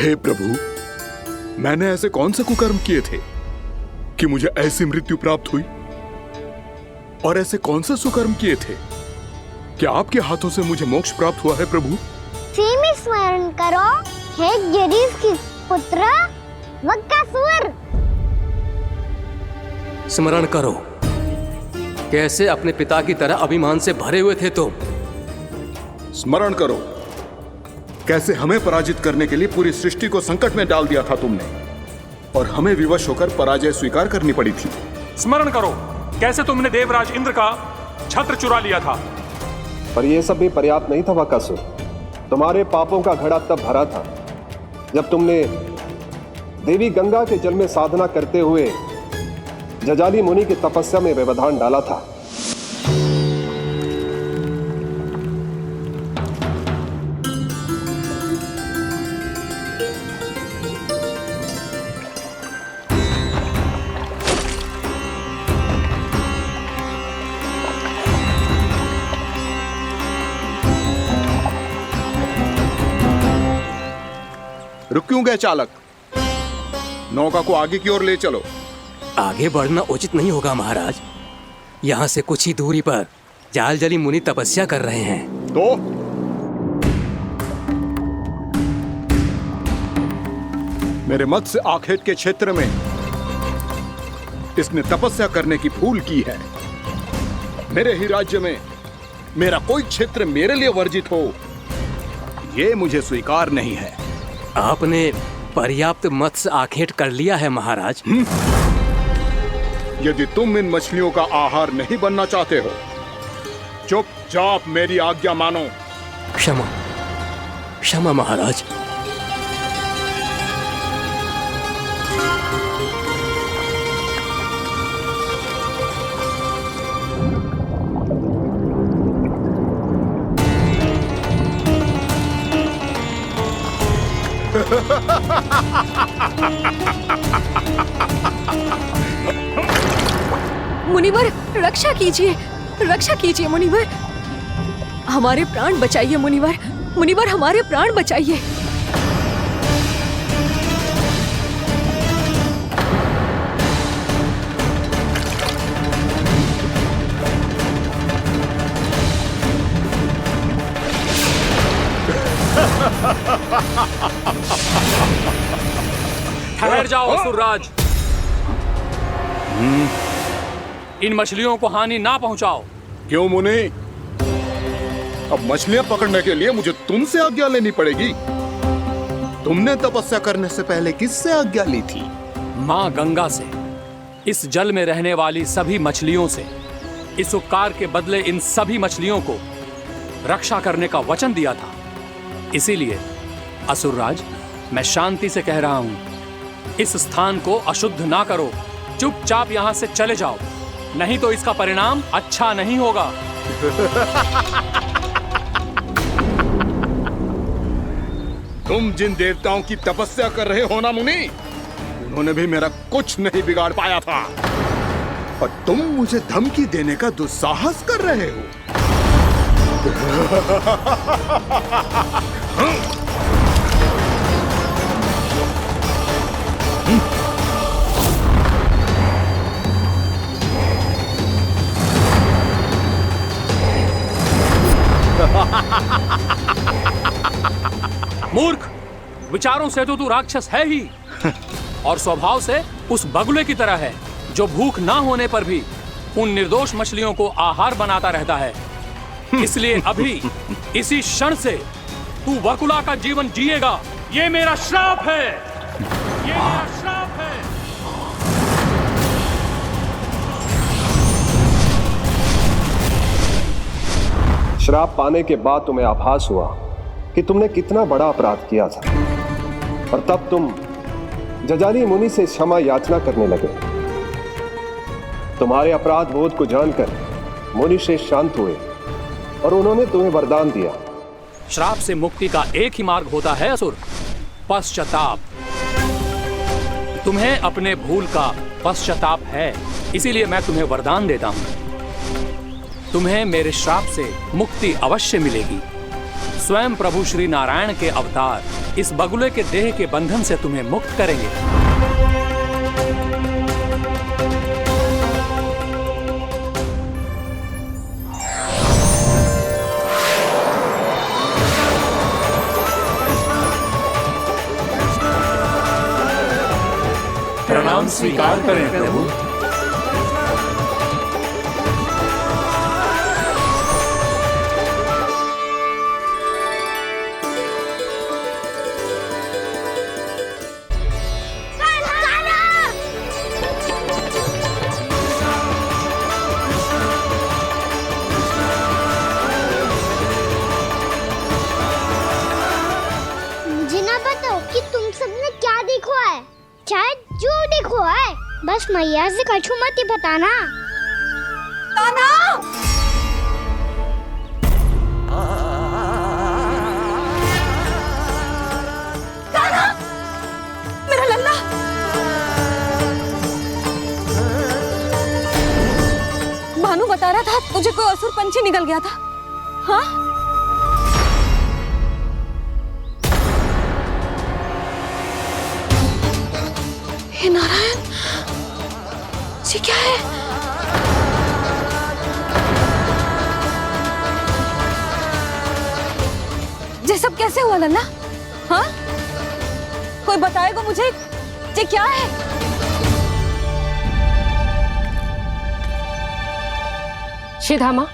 हे प्रभु, मैंने ऐसे कौन से कुकर्म किए थे कि मुझे ऐसी मृत्यु प्राप्त हुई? और ऐसे कौन से सुकर्म किए थे कि आपके हाथों से मुझे मोक्ष प्राप्त हुआ है प्रभु? में स्मरण करो, हे जरीफ की पुत्र वक्कासुर। स्मरण करो, कैसे अपने पिता की तरह अभिमान से भरे हुए थे तुम। स्मरण करो, कैसे हमें पराजित करने के लिए पूरी सृष्टि को संकट में डाल दिया था तुमने, और हमें विवश होकर पराजय स्वीकार करनी पड़ी थी। स्मरण करो, कैसे तुमने देवराज इंद्र का छत्र चुरा लिया था। पर यह सब भी पर्याप्त नहीं था वक्कासुर। तुम्हारे पापों का घड़ा तब भरा था जब तुमने देवी गंगा के जल में साधना करते हुए जजाली मुनि की तपस्या में व्यवधान डाला था। रुक क्यों गए चालक? नौका को आगे की ओर ले चलो। आगे बढ़ना उचित नहीं होगा महाराज। यहाँ से कुछ ही दूरी पर जालजली मुनि तपस्या कर रहे हैं। तो मेरे मत्स्य आखेट के क्षेत्र में इसने तपस्या करने की भूल की है। मेरे ही राज्य में मेरा कोई क्षेत्र मेरे लिए वर्जित हो, यह मुझे स्वीकार नहीं है। आपने पर्याप्त मत्स्य आखेट कर लिया है महाराज। यदि तुम इन मछलियों का आहार नहीं बनना चाहते हो, चुपचाप मेरी आज्ञा मानो। क्षमा, क्षमा महाराज। मुनिवर, रक्षा कीजिए, रक्षा कीजिए मुनिवर। हमारे प्राण बचाइए मुनिवर, मुनिवर हमारे प्राण बचाइए। ठहर जाओ असुरराज। इन मछलियों को हानि ना पहुंचाओ। क्यों मुनि? अब मछलियां पकड़ने के लिए मुझे तुमसे आज्ञा लेनी पड़ेगी। तुमने तपस्या करने से पहले किससे आज्ञा ली थी? मां गंगा से, इस जल में रहने वाली सभी मछलियों से। इस उपकार के बदले इन सभी मछलियों को रक्षा करने का वचन दिया था। इसीलिए असुरराज, मैं शांति से कह रहा हूं, इस स्थान को अशुद्ध ना करो। चुपचाप यहां से चले जाओ, नहीं तो इसका परिणाम अच्छा नहीं होगा। तुम जिन देवताओं की तपस्या कर रहे हो ना मुनि, उन्होंने भी मेरा कुछ नहीं बिगाड़ पाया था, और तुम मुझे धमकी देने का दुस्साहस कर रहे हो। मूर्ख, विचारों से तो तू राक्षस है ही, और स्वभाव से उस बगुले की तरह है जो भूख ना होने पर भी उन निर्दोष मछलियों को आहार बनाता रहता है। इसलिए अभी इसी क्षण से तू वकुला का जीवन जिएगा। ये मेरा श्राप है, ये मेरा श्राप है। श्राप पाने के बाद तुम्हें आभास हुआ कि तुमने कितना बड़ा अपराध किया था, और तब तुम जजाली मुनि से क्षमा याचना करने लगे। तुम्हारे अपराध बोध को जानकर मुनि श्रेष्ठ शांत हुए और उन्होंने तुम्हें वरदान दिया। श्राप से मुक्ति का एक ही मार्ग होता है असुर, पश्चाताप। तुम्हें अपने भूल का पश्चाताप है, इसीलिए मैं तुम्हें वरदान देता हूं। तुम्हें मेरे श्राप से मुक्ति अवश्य मिलेगी। स्वयं प्रभु श्री नारायण के अवतार इस बगुले के देह के बंधन से तुम्हें मुक्त करेंगे। प्रणाम स्वीकार करें प्रभु। मुझे ना बताओ कि तुम सबने क्या देखा है, चाहे जो देखो है, बस मैया से कछु मत ही बताना। कान्हा! कान्हा! मेरा लल्ला! भानु बता रहा था तुझे कोई असुर पंछी निकल गया था। हाँ? हे नारायण, ये क्या है? ये सब कैसे हुआ लल्ला? हाँ? कोई बताएगा मुझे ये क्या है? श्रीधामा,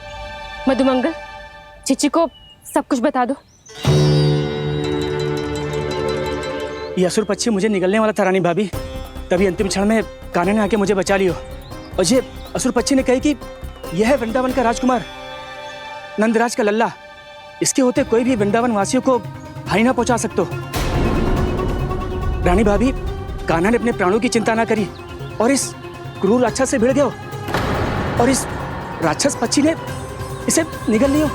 मधुमंगल, चिची को सब कुछ बता दो। ये असुर पक्षी मुझे निकलने वाला था रानी भाभी, तभी अंतिम क्षण में कान्हा ने आके मुझे बचा लियो। और ये असुर पक्षी ने कही कि यह है वृंदावन का राजकुमार, नंदराज का लल्ला। इसके होते कोई भी वृंदावन वासियों को हानि ना पहुंचा सकते। रानी भाभी, कान्हा ने अपने प्राणों की चिंता ना करी और इस क्रूर राक्षस से भिड़ गयो और इस राक्षस पक्षी ने इसे निगल लियो।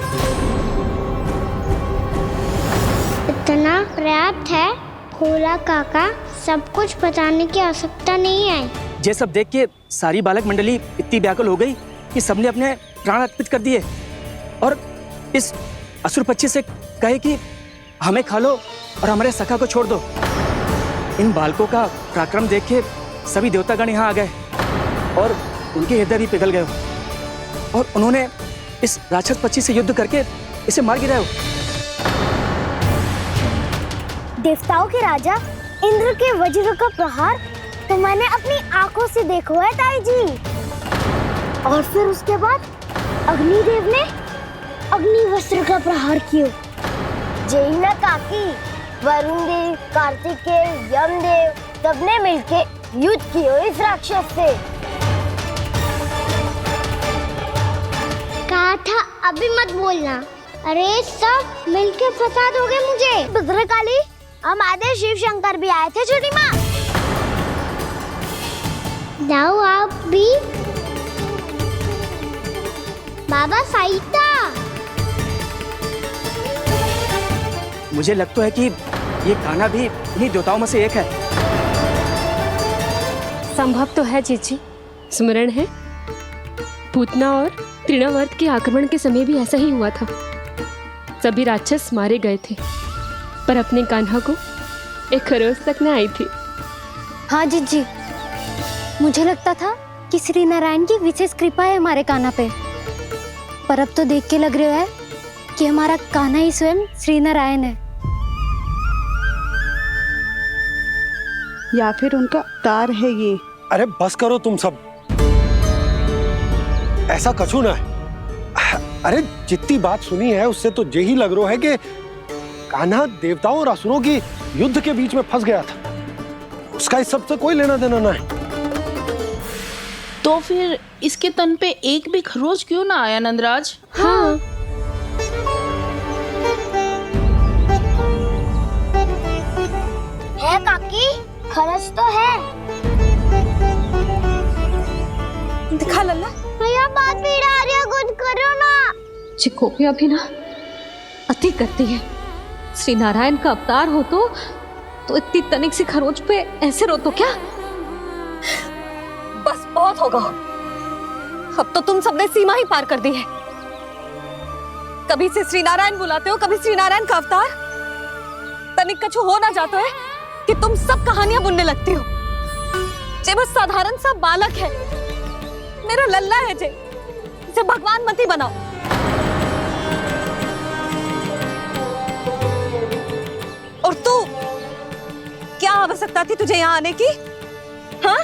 इतना पर्याप्त है भोला काका, सब कुछ बताने की आवश्यकता नहीं है। ये सब देख के सारी बालक मंडली इतनी व्याकुल हो गई कि सबने अपने प्राण अर्पित कर दिए और इस असुर पक्षी से कहे कि हमें खा लो और हमारे सखा को छोड़ दो। इन बालकों का पराक्रम देख के सभी देवतागण यहाँ आ गए और उनके हृदय भी पिघल गए और उन्होंने इस राक्षस पक्षी से युद्ध करके इसे मार गिराया। देवताओं के राजा इंद्र के वज्र का प्रहार तो मैंने अपनी आंखों से देखा है ताई जी। और फिर उसके बाद अग्निदेव ने अग्निवस्त्र का प्रहार किया। जय ना काकी, वरुण देव, कार्तिकेय, यमदेव सबने मिलके युद्ध किया इस राक्षस से। कहा था अभी मत बोलना। अरे सब मिलके फंसा दोगे मुझे। भद्रकाली, हमारे शिव शंकर भी आए थे छोटी माँ। जाओ आप भी। बाबा साईता, मुझे लगता है कि ये कान्हा भी इन्हीं देवताओं में से एक है। संभव तो है चीची, स्मरण है पूतना और तृणावर्त के आक्रमण के समय भी ऐसा ही हुआ था। सभी राक्षस मारे गए थे पर अपने कान्हा को एक खरोच तक न आई थी। हाँ जीजी, मुझे लगता था कि श्री नारायण की विशेष कृपा है हमारे कान्हा पे, पर अब तो देख के लग रहा है कि हमारा कान्हा ही स्वयं श्री नारायण है। या फिर उनका अवतार है ये। अरे बस करो तुम सब, ऐसा कछु ना है। अरे जितनी बात सुनी है उससे तो यही लग रहा है कि कान्हा देवताओं और असुरों की युद्ध के बीच में फंस गया था। उसका इस सब से कोई लेना देना ना है। तो फिर इसके तन पे एक भी खरोच क्यों ना आया नंदराज? हाँ, है काकी, खरच तो है। दिखा लल्ला। भैया बात पीड़ा आ रही है, कुछ करो ना। चिकोपिया भी ना अति करती है। श्री नारायण का अवतार हो तो इतनी तनिक सी खरोच पे ऐसे रो तो क्या? बस बहुत होगा। अब तो तुम सबने सीमा ही पार कर दी है। कभी से श्री नारायण बुलाते हो, कभी श्री नारायण का अवतार। तनिक कछु हो ना जाता है कि तुम सब कहानियां बुनने लगती हो। जे बस साधारण सा बालक है, मेरा लल्ला है जे भगवान मती बनाओ। और तू, क्या आवश्यकता थी तुझे यहाँ आने की? हाँ,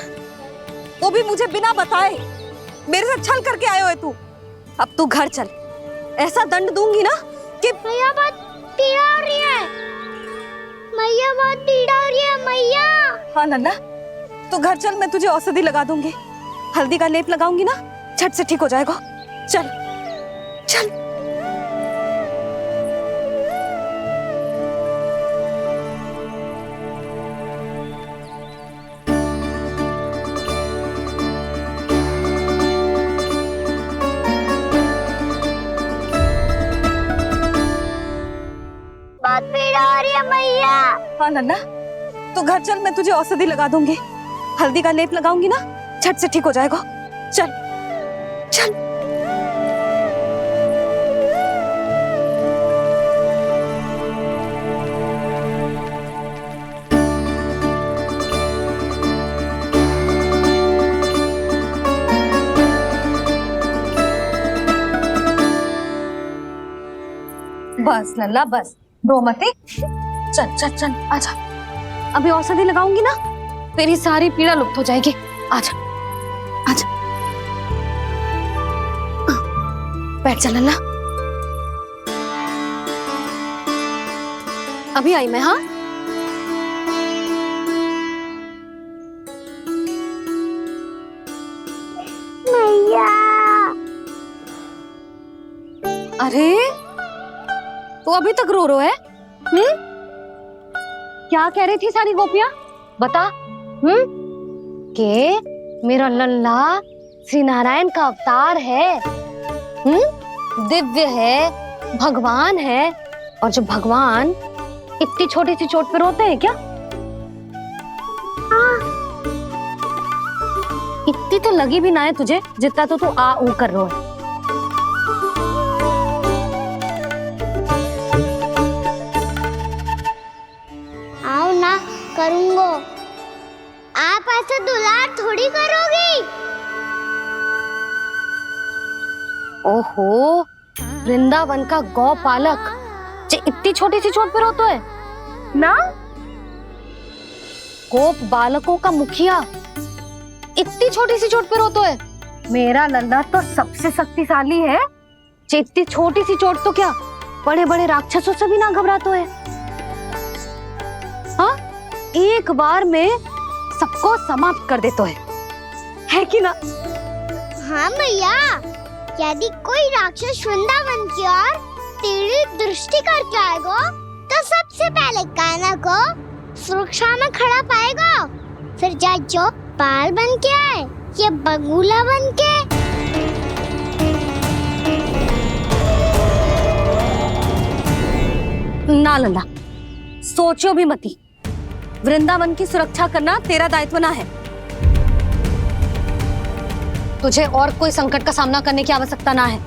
वो भी मुझे बिना बताए मेरे साथ छल करके आयो है तू। अब तू घर चल, ऐसा दंड दूंगी ना कि मैया बहुत पीड़ा हो रही है, मैया बहुत पीड़ा हो रही है मैया। हाँ नन्ना, तू घर चल, मैं तुझे औषधि लगा दूंगी। हल्दी का लेप लगाऊंगी ना, झट से ठीक हो जाएगा। चल चल। बहुत पीड़ा हो रही है मैया। हाँ नन्ना, तू घर चल, मैं तुझे औषधि लगा दूंगी। हल्दी का लेप लगाऊंगी ना, झट से ठीक हो जाएगा। चल चल। बस लल्ला बस, रो मत। चल चल चल, आजा। अभी औषधि लगाऊंगी ना, तेरी सारी पीड़ा लुप्त हो जाएगी। आजा आजा, बैठ जा लल्ला। अभी आई मैं। हाँ, मैया। अरे तू अभी तक रो रो है? क्या कह रही थी सारी गोपियां? बता। के मेरा लल्ला श्री नारायण का अवतार है, दिव्य है, भगवान है। और जो भगवान इतनी छोटी सी चोट पे रोते हैं क्या? इतनी तो लगी भी ना है तुझे जितना तो तू आ ऊ कर रो है। आओ ना, करूंगो। आप ऐसे दुलार थोड़ी करोगी। ओहो, वृंदावन का गौपालक जो इतनी छोटी सी चोट पे रोता है ना? गोप बालकों का मुखिया इतनी छोटी सी चोट पे रोता है? मेरा लल्ला तो सबसे शक्तिशाली है। जो इतनी छोटी सी चोट तो क्या बड़े बड़े राक्षसों से भी ना घबराता है। हाँ, एक बार में सबको समाप्त कर देता है कि ना? हाँ मैया, यदि कोई राक्षस वृंदावन की ओर तेरी दृष्टि करके आएगा तो सबसे पहले कान्हा को सुरक्षा में खड़ा पाएगा। फिर चाहे जो पाल बन के आए या बगुला बन के। ना लल्ला, सोचो भी मती। वृंदावन की सुरक्षा करना तेरा दायित्व ना है। तुझे और कोई संकट का सामना करने की आवश्यकता ना है।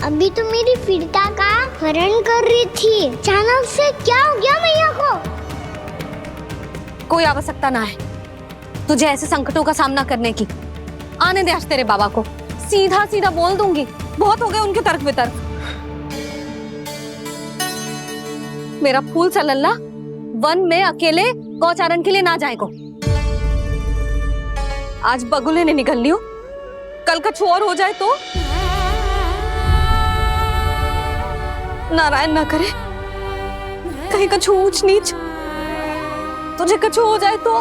अभी तो मेरी पीड़िता का हरण कर रही थी, अचानक से क्या हो गया मैया को? कोई आवश्यकता ना है तुझे ऐसे संकटों का सामना करने की। आने दे आज तेरे बाबा को, सीधा सीधा बोल दूंगी। बहुत हो गए उनके तर्क वितर्क। मेरा फूल सा लल्ला वन में अकेले गौचारण के लिए ना जाएगो। आज बगुले ने निकल लियो, कल का छू और हो जाए तो? नारायण ना करे, कहीं कछु ऊंच नीच तुझे कछु हो जाए तो?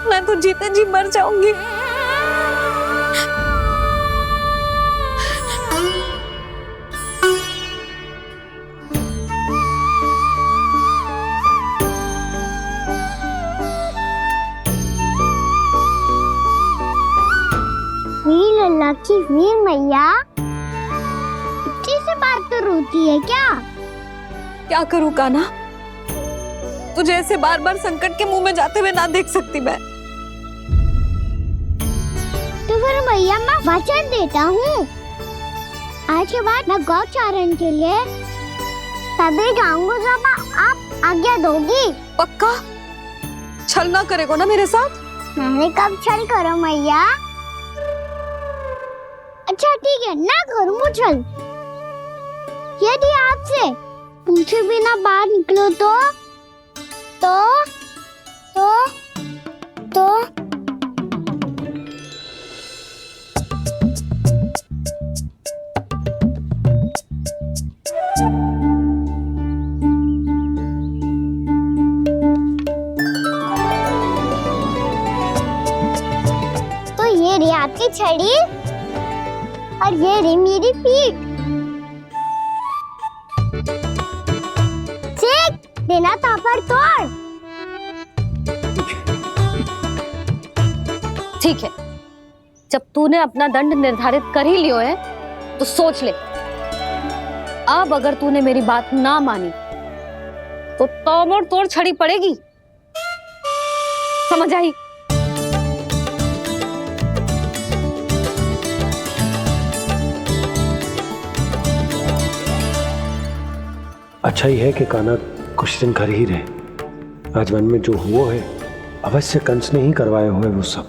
मैं तो जीते जी मर जाऊंगी। लल्ला की वीर मैया इतनी सी बात तो रोती है क्या? क्या करूं कान्हा, तुझे ऐसे बार बार संकट के मुंह में जाते हुए ना देख सकती मैं। तो करो भैया, मैं वचन देता हूँ। आज के बाद मैं गौचारण के लिए तभी जाऊंगा जब आप आज्ञा दोगी। पक्का छल ना करेगा ना मेरे साथ? मैंने कब छल करो मैया? अच्छा ठीक है, ना करूँ छल। यदि आपसे पूछे बिना बाहर निकलो तो ये रही आपकी छड़ी और ये रही मेरी पीठ। चेक देना तापर तोड़। ठीक है, जब तूने अपना दंड निर्धारित कर ही लियो है तो सोच ले, अब अगर तूने मेरी बात ना मानी तो तोड़ तोड़ छड़ी पड़ेगी। समझ आई? अच्छा ही है कि कान्हा कुछ दिन घर ही रहे। आज वन में जो हुआ है अवश्य कंस ने ही करवाए हुए वो सब।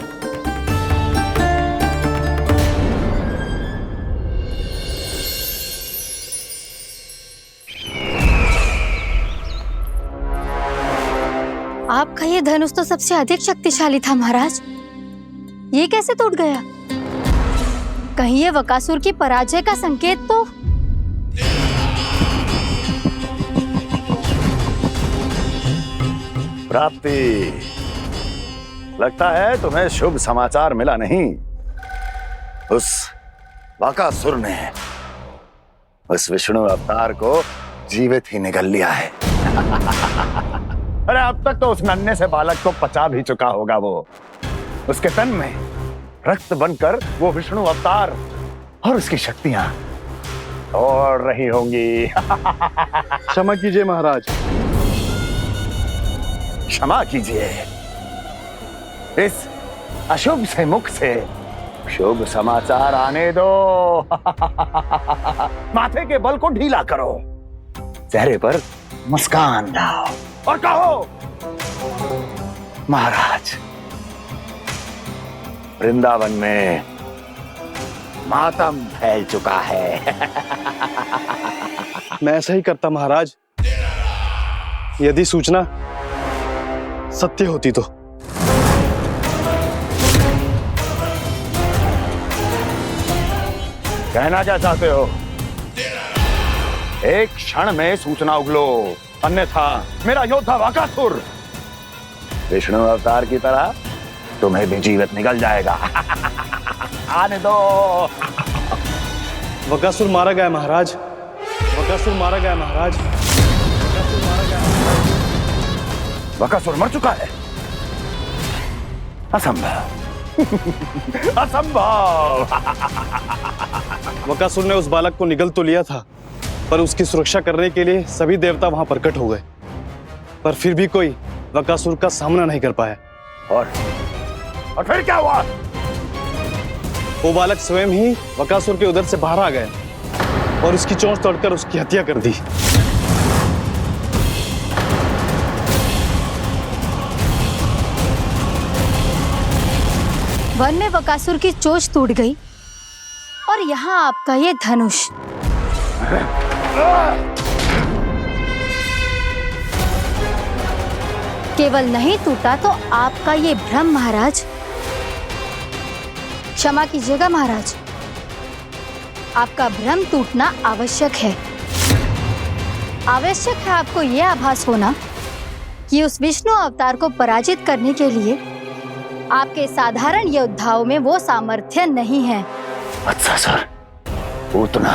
आपका ये धनुष तो सबसे अधिक शक्तिशाली था महाराज, ये कैसे टूट गया? कहीं ये बकासुर की पराजय का संकेत तो? प्राप्ति, लगता है तुम्हें शुभ समाचार मिला नहीं। उस बकासुर ने उस विष्णु अवतार को जीवित ही निगल लिया है। अरे अब तक तो उस नन्हे से बालक को पचा भी चुका होगा वो। उसके तन में रक्त बनकर वो विष्णु अवतार और उसकी शक्तियां दौड़ रही होंगी। क्षमा कीजिए महाराज। क्षमा कीजिए, इस अशुभ से मुख से शुभ समाचार आने दो। माथे के बल को ढीला करो, चेहरे पर मुस्कान लाओ और कहो, महाराज, वृंदावन में मातम फैल चुका है। मैं ऐसा ही करता महाराज, यदि सूचना सत्य होती तो। कहना क्या चाहते हो? एक क्षण में सूचना उगलो, अन्यथा मेरा योद्धा बकासुर विष्णु अवतार की तरह तुम्हें भी जीवित निकल जाएगा। आने दो। बकासुर मारा गया महाराज, बकासुर मारा गया महाराज, बकासुर मारा गया। बकासुर मर चुका है? असंभव। असंभव। बकासुर ने उस बालक को निगल तो लिया था, पर उसकी सुरक्षा करने के लिए सभी देवता वहां प्रकट हो गए, पर फिर भी कोई बकासुर का सामना नहीं कर पाया। और फिर क्या हुआ? वो बालक स्वयं ही बकासुर के उदर से बाहर आ गया और उसकी चोंच तोड़कर उसकी हत्या कर दी। वन में बकासुर की चोंच टूट गई और यहाँ आपका ये धनुष। केवल नहीं टूटा तो आपका ये भ्रम महाराज। क्षमा कीजिएगा महाराज, आपका भ्रम टूटना आवश्यक है। आवश्यक है आपको यह आभास होना कि उस विष्णु अवतार को पराजित करने के लिए आपके साधारण योद्धाओं में वो सामर्थ्य नहीं है। अच्छा सर, पूतना,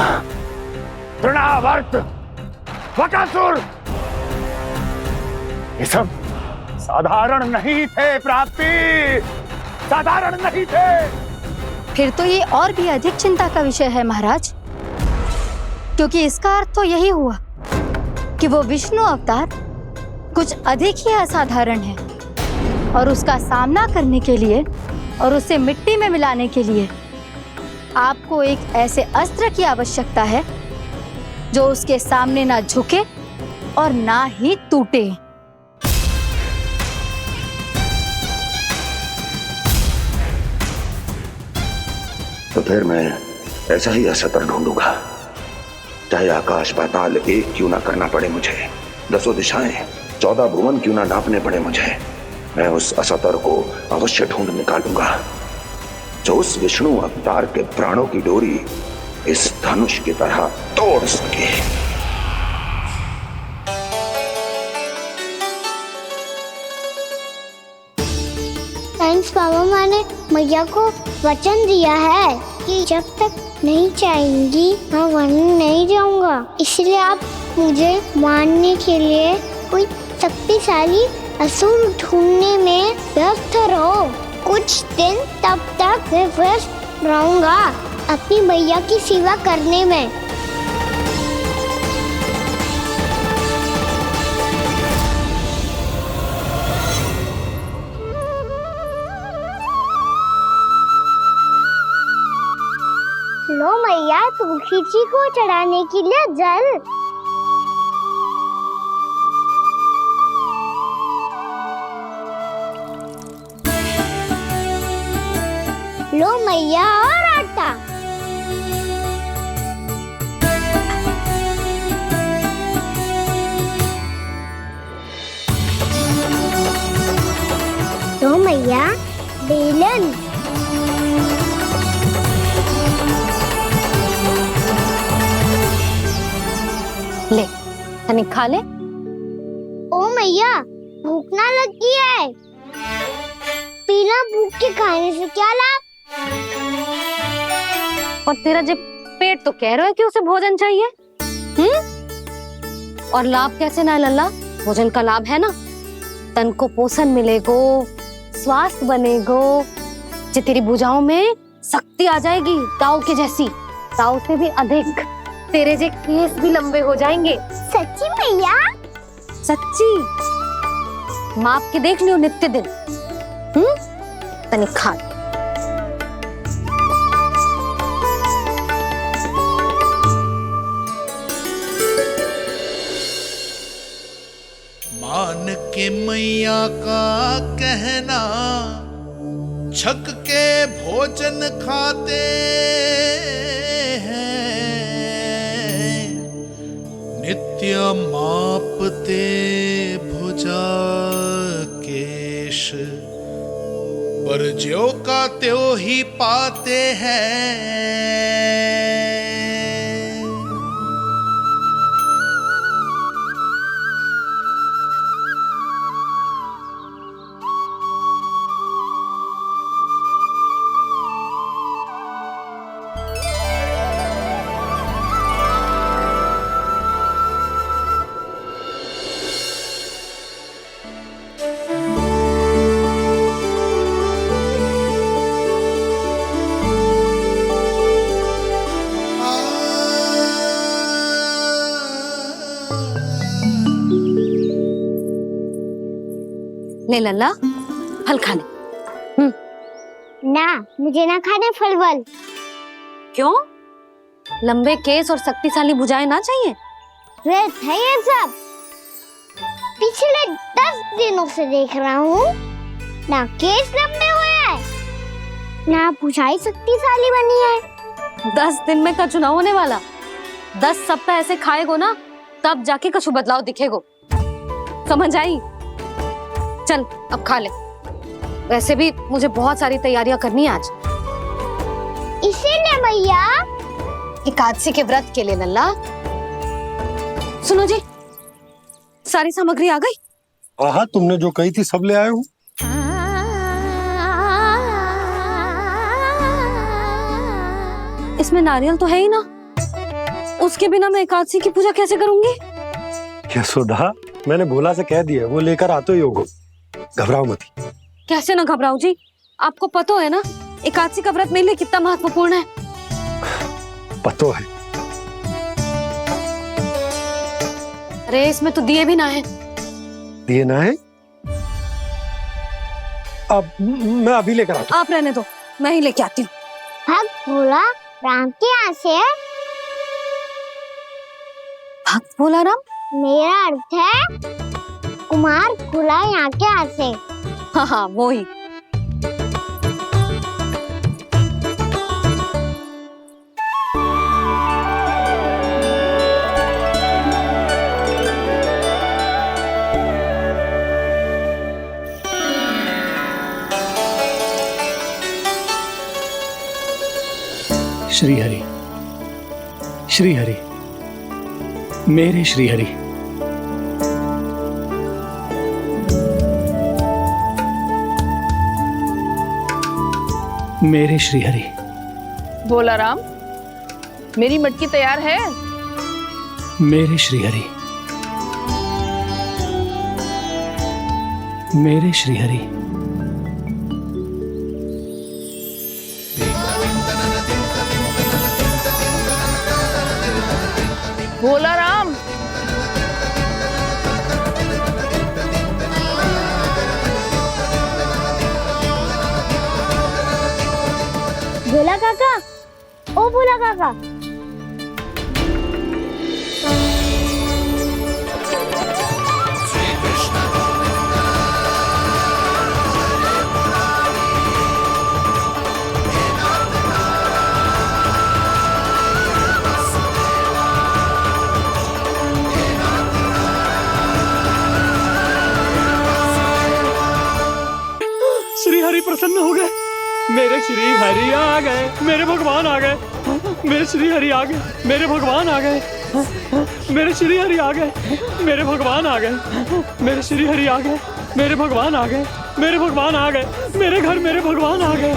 तृणावर्त, बकासुर, ये सब साधारण नहीं थे प्राप्ति, साधारण नहीं थे। फिर तो ये और भी अधिक चिंता का विषय है महाराज, क्योंकि इसका अर्थ तो यही हुआ कि वो विष्णु अवतार कुछ अधिक ही असाधारण है और उसका सामना करने के लिए और उसे मिट्टी में मिलाने के लिए आपको एक ऐसे अस्त्र की आवश्यकता है जो उसके सामने ना झुके और ना ही टूटे। तो फिर मैं ऐसा ही अस्त्र ढूंढूंगा, चाहे आकाश पाताल एक क्यों ना करना पड़े मुझे, 10 दिशाएं 14 भुवन क्यों ना नापने पड़े मुझे, मैं उस अस्त्र को अवश्य ढूंढ निकालूंगा जो उस विष्णु अवतार के प्राणों की डोरी इस धनुष की तरह तोड़ सके। थैंक्स पापा, मैंने मैया को वचन दिया है कि जब तक नहीं चाहेंगी मैं वन नहीं जाऊंगा, इसलिए आप मुझे मारने के लिए कोई शक्तिशाली असुर ढूंढने में व्यस्त रहो। कुछ दिन तब तक मैं व्यस्त रहूंगा अपनी मैया की सेवा करने में। लो मैया, तुलसी जी को चढ़ाने के लिए जल। लो मैया, और आटा। लो मैया, बेलन। ले तनिक खा ले। ओ मैया, भूख ना लगी है। बिना भूख के खाने से क्या लाभ? और तेरा जब पेट तो कह रहा है कि उसे भोजन चाहिए, और लाभ कैसे ना लल्ला? भोजन का लाभ है ना, तन को पोषण मिलेगो, स्वास्थ्य बनेगो, जे तेरी भुजाओं में शक्ति आ जाएगी ताऊ के जैसी, ताऊ से भी अधिक। तेरे जे केस भी लंबे हो जाएंगे। सच्ची मैया? सच्ची। माप के देख लियो नित्य दिन। तनिक खा। मान के मैया का कहना, छक के भोजन खाते हैं, नित्य मापते भुजा केश, पर ज्यों का त्यों ही पाते हैं। ले लल्ला, फल खा ले। ना, मुझे ना खाने फल वल। क्यों? लंबे केस और शक्तिशाली भुजाएं ना चाहिए? व्यर्थ है ये सब। पिछले 10 दिनों से देख रहा हूँ, ना केस लंबे हुए हैं, ना भुजाएं शक्तिशाली बनी है। 10 दिन में का चुनाव होने वाला। 10 सप्ताह ऐसे खाएगो ना, तब जाके कुछ बदलाव दिखेगो। समझ आई? चल अब खा ले। वैसे भी मुझे बहुत सारी तैयारियां करनी है आज। इसीलिए मैया, एकादशी के व्रत के लिए लल्ला। सुनो जी, सारी सामग्री आ गई? हाँ, तुमने जो कही थी सब ले आए हूँ। इसमें नारियल तो है ही ना, उसके बिना मैं एकादशी की पूजा कैसे करूंगी? यशोदा, मैंने भोला से कह दिया, वो लेकर आते ही होगा, घबराओ मत। कैसे ना घबराओ जी, आपको पता है ना एकादशी का व्रत मेरे लिए कितना महत्वपूर्ण है। पता है। अरे इसमें तो दिए भी ना है। दिए ना है? अब मैं अभी लेकर आता आप रहने दो, मैं ही लेके आती हूँ। भक्त भोला राम के यहाँ से है। भक्त भोला राम? मेरा अर्थ है कुमार भोला यहाँ के यहाँ से। हाँ हाँ वो ही। श्री हरि, श्री हरि, मेरे श्री हरि। मेरे श्री हरि। भोला राम, मेरी मटकी तैयार है? मेरे श्री हरि, मेरे श्री हरि। भोला राम, भोला काका, ओ भोला काका। श्री हरि प्रसन्न हो गए। मेरे श्री हरि आ गए, मेरे भगवान आ गए। मेरे श्री हरि आ गए, मेरे भगवान आ गए। मेरे श्री हरि आ गए, मेरे भगवान आ गए। मेरे श्री हरि आ गए, मेरे भगवान आ गए। मेरे भगवान आ गए, मेरे घर मेरे भगवान आ गए।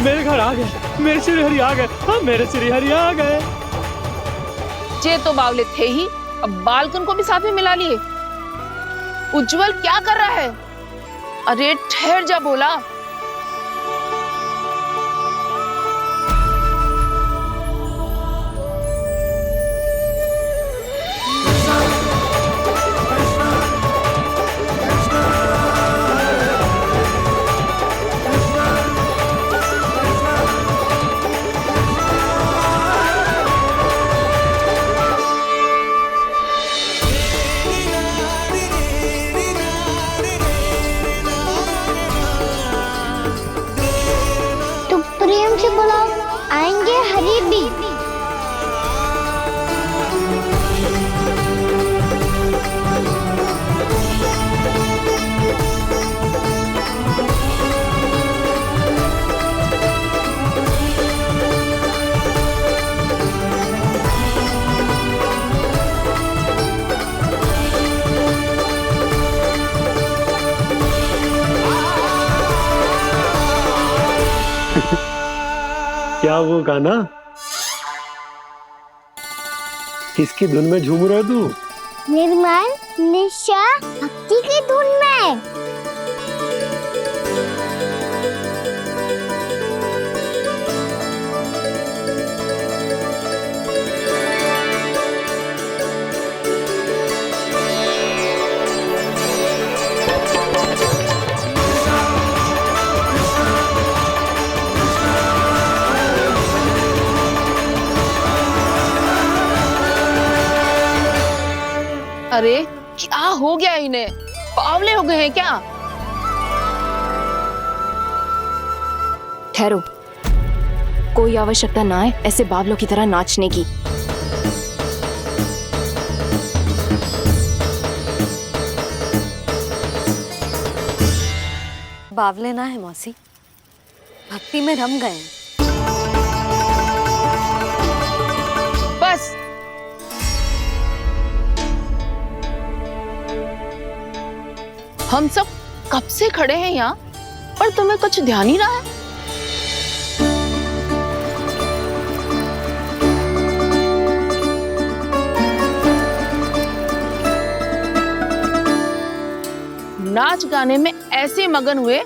मेरे घर आ गए, मेरे श्री हरि आ गए। हाँ मेरे श्री हरि आ गए। जे तो बावले थे ही, अब बालकन को भी साथ में मिला लिए। उज्जवल क्या कर रहा है? अरे ठहर जा भोला। प्रेम से बुलाओ, आएंगे हरि भी। क्या वो गाना? किसकी धुन में झूम रहा तू? निर्मल निशा भक्ति की धुन में। अरे क्या हो गया इन्हें? बावले हो गए हैं क्या? ठहरो, कोई आवश्यकता ना है ऐसे बावलों की तरह नाचने की। बावले ना है मौसी, भक्ति में रम गए। बस हम सब कब से खड़े हैं यहाँ, पर तुम्हें कुछ ध्यान ही रहा है। नाच गाने में ऐसे मगन हुए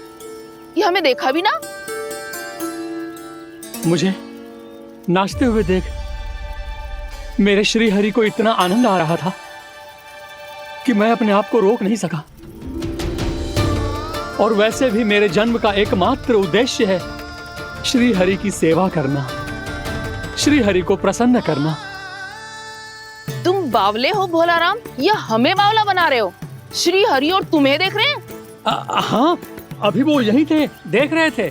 कि हमें देखा भी ना। मुझे नाचते हुए देख मेरे श्री हरि को इतना आनंद आ रहा था कि मैं अपने आप को रोक नहीं सका। और वैसे भी मेरे जन्म का एकमात्र उद्देश्य है श्री हरि की सेवा करना, श्री हरि को प्रसन्न करना। तुम बावले हो भोलाराम या हमें बावला बना रहे हो? श्री हरि और तुम्हें देख रहे हैं? हाँ, अभी वो यहीं थे, देख रहे थे।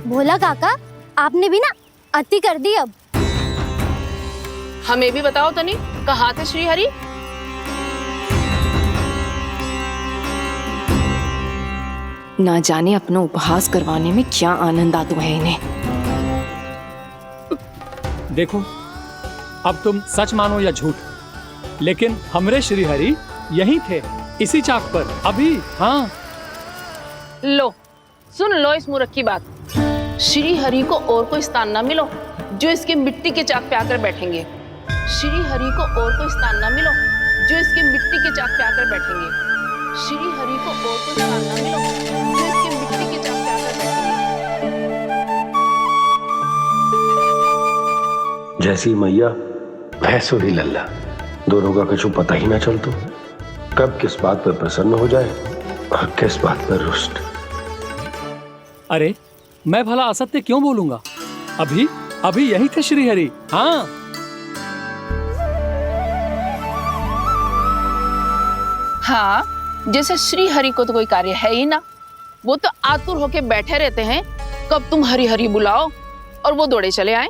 भोला काका, आपने भी ना अति कर दी। अब हमें भी बताओ तनी, कहाँ थे श्री हरि? ना जाने अपना उपहास करवाने में क्या आनंद आता है इन्हें। देखो, अब तुम सच मानो या झूठ, लेकिन हमरे श्री हरि यहीं थे, इसी चाक पर अभी। हाँ, लो सुन लो इस मूर्ख की बात। श्री हरि को और कोई स्थान ना मिलो जो इसके मिट्टी के चाक पे आकर बैठेंगे। श्री हरि को और कोई स्थान ना मिलो जो इसके मिट्टी के चाक पे आकर बैठेंगे। श्री हरि को और कोई स्थान ना मिलो जो इसके मिट्टी के चाक पे आकर बैठेंगे। जैसी मैया भैंसुरी लल्ला, दोनों का कुछ पता ही ना चलतो, कब किस बात पर प्रसन्न हो जाए और किस बात पर रुष्ट। अरे मैं भला असत्य क्यों बोलूंगा? अभी अभी यही थे श्री हरि। हाँ, हाँ, जैसे श्री हरि को तो कोई कार्य है ही ना, वो तो आतुर होके बैठे रहते हैं कब तुम हरि हरि बुलाओ और वो दौड़े चले आए।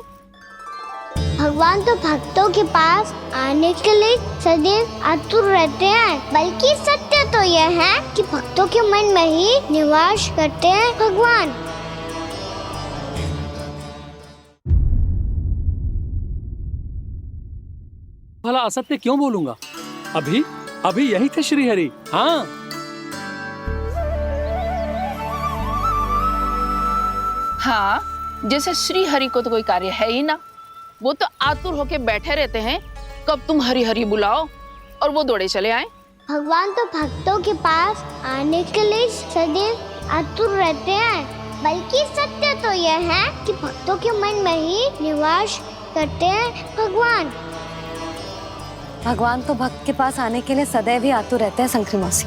भगवान तो भक्तों के पास आने के लिए सदैव आतुर रहते हैं, बल्कि सत्य तो यह है कि भक्तों के मन में ही निवास करते हैं भगवान। भला असत्य क्यों बोलूंगा? अभी अभी यही थे श्री हरि। हाँ, हाँ, जैसे श्री हरि को तो कोई कार्य है ही ना, वो तो आतुर होके बैठे रहते हैं कब तुम हरि हरि बुलाओ और वो दौड़े चले आए। भगवान तो भक्तों के पास आने के लिए सदैव आतुर रहते हैं, बल्कि सत्य तो यह है कि भक्तों के मन में ही निवास करते हैं भगवान। भगवान तो भक्त के पास आने के लिए सदैव ही आतुर रहते हैं शंकरी मौसी।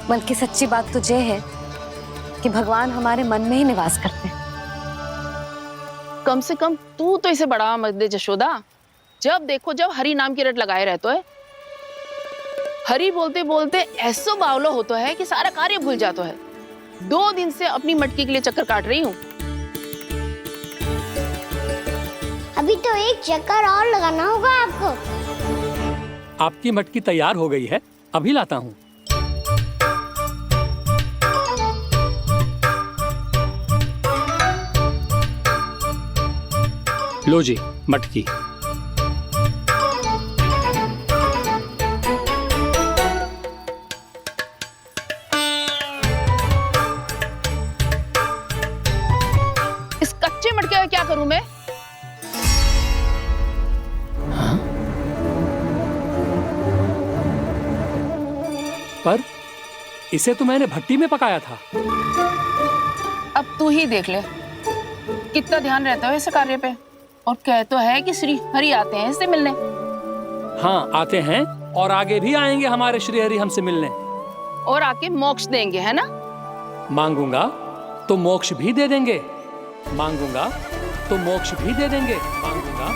बल्कि सच्ची बात तो ये है कि भगवान हमारे मन में ही निवास करते हैं। कम से कम तू तो इसे बढ़ावा मत दे जशोदा। जब देखो जब हरि नाम की रट लगाए रहते है। हरि बोलते बोलते ऐसो बावलो होता है कि सारा कार्य भूल जाता है। 2 दिन से अपनी मटकी के लिए चक्कर काट रही हूँ। अभी तो एक चक्कर और लगाना होगा आपको। आपकी मटकी तैयार हो गई है, अभी लाता हूँ। लो जी मटकी। इस कच्चे मटके का क्या करूं मैं? पर इसे तो मैंने भट्टी में पकाया था। अब तू ही देख ले कितना ध्यान रहता है इस कार्य पे। और कह तो है कि श्री हरि आते हैं इससे मिलने। हाँ, आते हैं और आगे भी आएंगे हमारे श्री हरि हमसे मिलने। और आके मोक्ष देंगे, है ना? मांगूंगा तो मोक्ष भी दे देंगे, मांगूंगा तो मोक्ष भी दे देंगे, मांगूंगा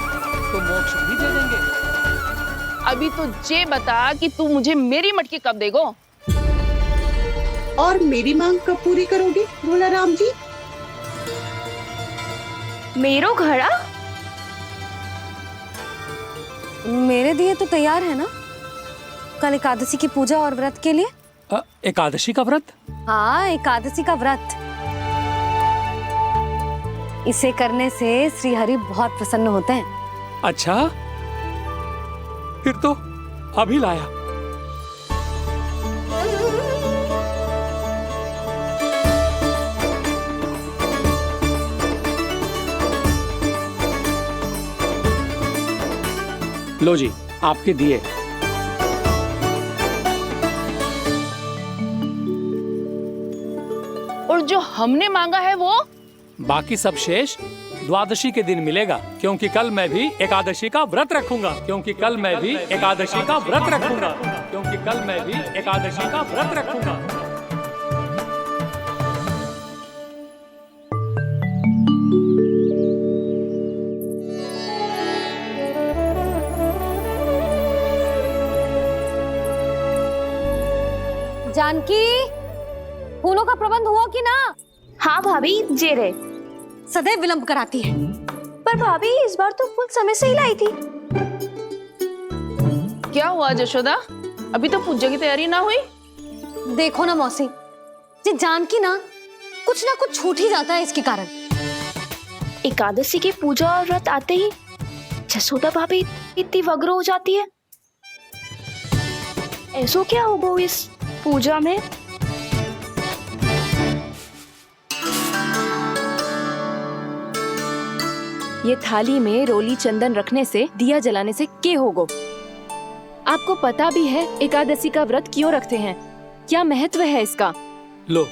तो मोक्ष भी दे देंगे। अभी तो ये बता कि तू मुझे मेरी मटकी कब देगो? और मेरी मांग कब पूरी करोगे भोलाराम जी? मेरो घड़ा मेरे दिए तो तैयार है ना? कल एकादशी की पूजा और व्रत के लिए। एकादशी का व्रत? हाँ, एकादशी का व्रत। इसे करने से श्री हरि बहुत प्रसन्न होते हैं। अच्छा, फिर तो अभी लाया। लो जी आपके दिए। और जो हमने मांगा है वो? बाकी सब शेष द्वादशी के दिन मिलेगा, क्योंकि कल मैं भी एकादशी का व्रत रखूंगा, क्योंकि कल मैं भी एकादशी का व्रत रखूंगा, क्योंकि कल मैं भी एकादशी का व्रत रखूंगा। जानकी, फूलों का प्रबंध हुआ कि ना? हाँ भाभी, जे रहे। सदैव विलंब कराती है। पर भाभी इस बार तो फूल समय से ही लाई थी। क्या हुआ यशोदा, अभी तो पूजा की तैयारी ना हुई? देखो ना मौसी, ये जानकी ना कुछ छूट ही जाता है इसके कारण। एकादशी की पूजा और व्रत आते ही जसोदा भाभी इतनी वग्र हो जाती है। ऐसो क्या होगा इस पूजा में? ये थाली में रोली चंदन रखने से, दिया जलाने से के होगो? आपको पता भी है एकादशी का व्रत क्यों रखते हैं, क्या महत्व है इसका? लो,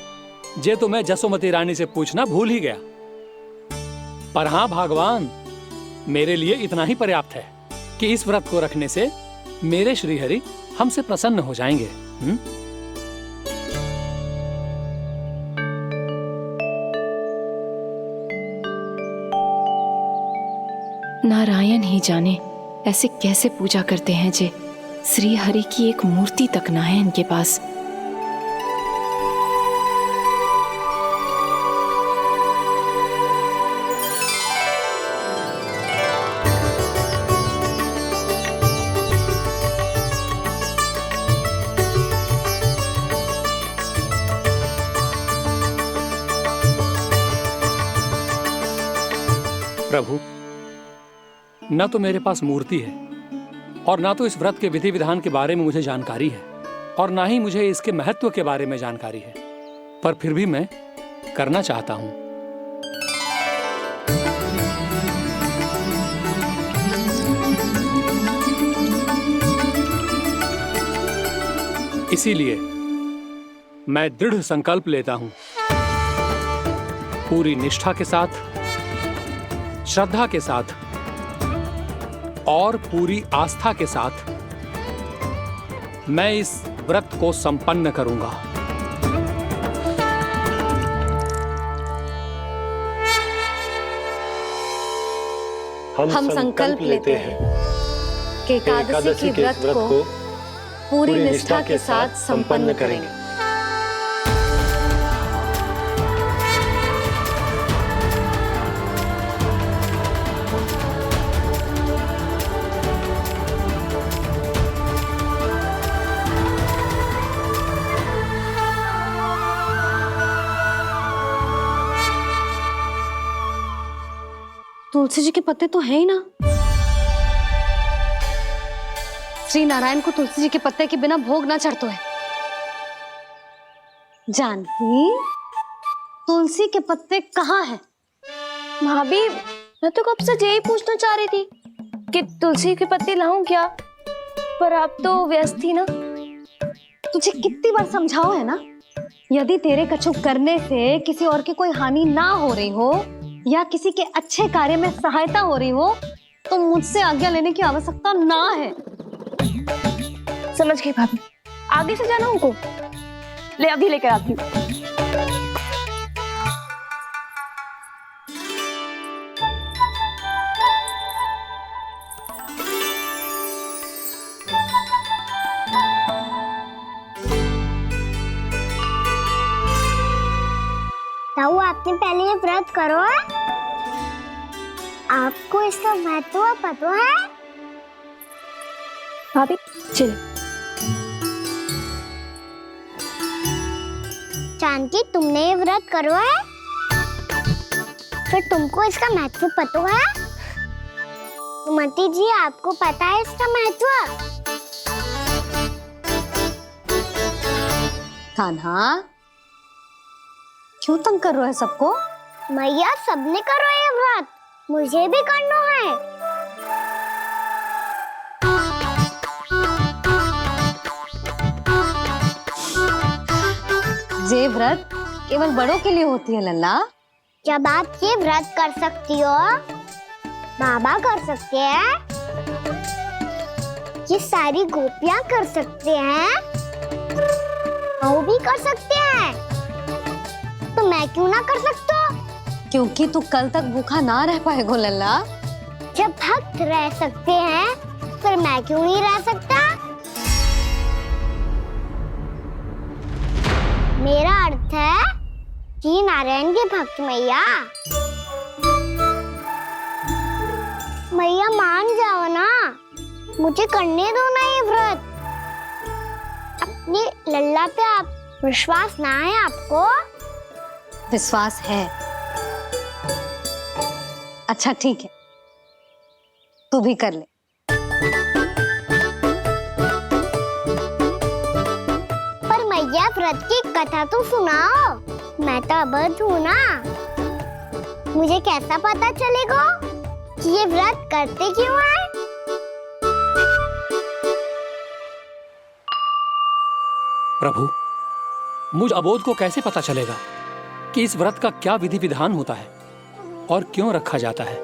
जे तो मैं जसोमती रानी से पूछना भूल ही गया। पर हाँ भगवान, मेरे लिए इतना ही पर्याप्त है कि इस व्रत को रखने से मेरे श्रीहरि हमसे प्रसन्न हो जाएंगे। नारायण ही जाने ऐसे कैसे पूजा करते हैं जे श्री हरि की एक मूर्ति तक ना है इनके पास। प्रभु, न तो मेरे पास मूर्ति है और ना तो इस व्रत के विधि विधान के बारे में मुझे जानकारी है और ना ही मुझे इसके महत्व के बारे में जानकारी है, पर फिर भी मैं करना चाहता हूं। इसीलिए मैं दृढ़ संकल्प लेता हूं, पूरी निष्ठा के साथ, श्रद्धा के साथ और पूरी आस्था के साथ मैं इस व्रत को संपन्न करूंगा। हम संकल्प लेते हैं कि एकादशी के व्रत को पूरी निष्ठा के साथ संपन्न करेंगे। तुलसी जी के पत्ते तो हैं ही ना। श्री नारायण को तुलसी जी के पत्ते के बिना भोग ना चढ़तो है। जानकी, तुलसी के पत्ते कहाँ हैं? भाभी, मैं तो कब से यही पूछना चाह रही थी कि तुलसी के पत्ते लाऊं क्या, पर आप तो व्यस्त थी ना। तुझे कितनी बार समझाओ है ना, यदि तेरे कछु करने से किसी और की कोई हानि ना हो रही हो या किसी के अच्छे कार्य में सहायता हो रही हो तो मुझसे आज्ञा लेने की आवश्यकता ना है। समझ गई भाभी, आगे से जाना उनको। ले अभी लेकर आती हूँ। ताऊ, आपने पहले ये व्रत करो है? आपको इसका महत्व पता है? भाभी चल। जानकी, तुमने ये व्रत करो है? फिर तुमको इसका महत्व पता है? सुमति जी, आपको पता है इसका महत्व? कान्हा, क्यों तंग कर रहे हो सबको? मैया, सबने करो ये व्रत, मुझे भी करना है। ये व्रत केवल बड़ों के लिए होती है लल्ला। जब आप ये व्रत कर सकती हो, बाबा कर सकते हैं, ये सारी गोपियां कर सकते हैं, वो भी कर सकते हैं, तो मैं क्यों ना कर सकता? क्योंकि तू कल तक भूखा ना रह पाएगा लल्ला। जब भक्त रह सकते हैं, फिर मैं क्यों नहीं रह सकता? मेरा अर्थ है कि नारायण के भक्त मैया, मैया मान जाओ ना, मुझे करने दो ना ये व्रत। अपनी लल्ला पे आप विश्वास ना है आपको? विश्वास है। अच्छा ठीक है, तू भी कर ले। पर मैया व्रत की कथा तो सुनाओ, मैं तो अबध हूँ ना। मुझे कैसा पता चलेगा कि ये व्रत करते क्यों हैं? प्रभु, मुझ अबोध को कैसे पता चलेगा कि इस व्रत का क्या विधि विधान होता है और क्यों रखा जाता है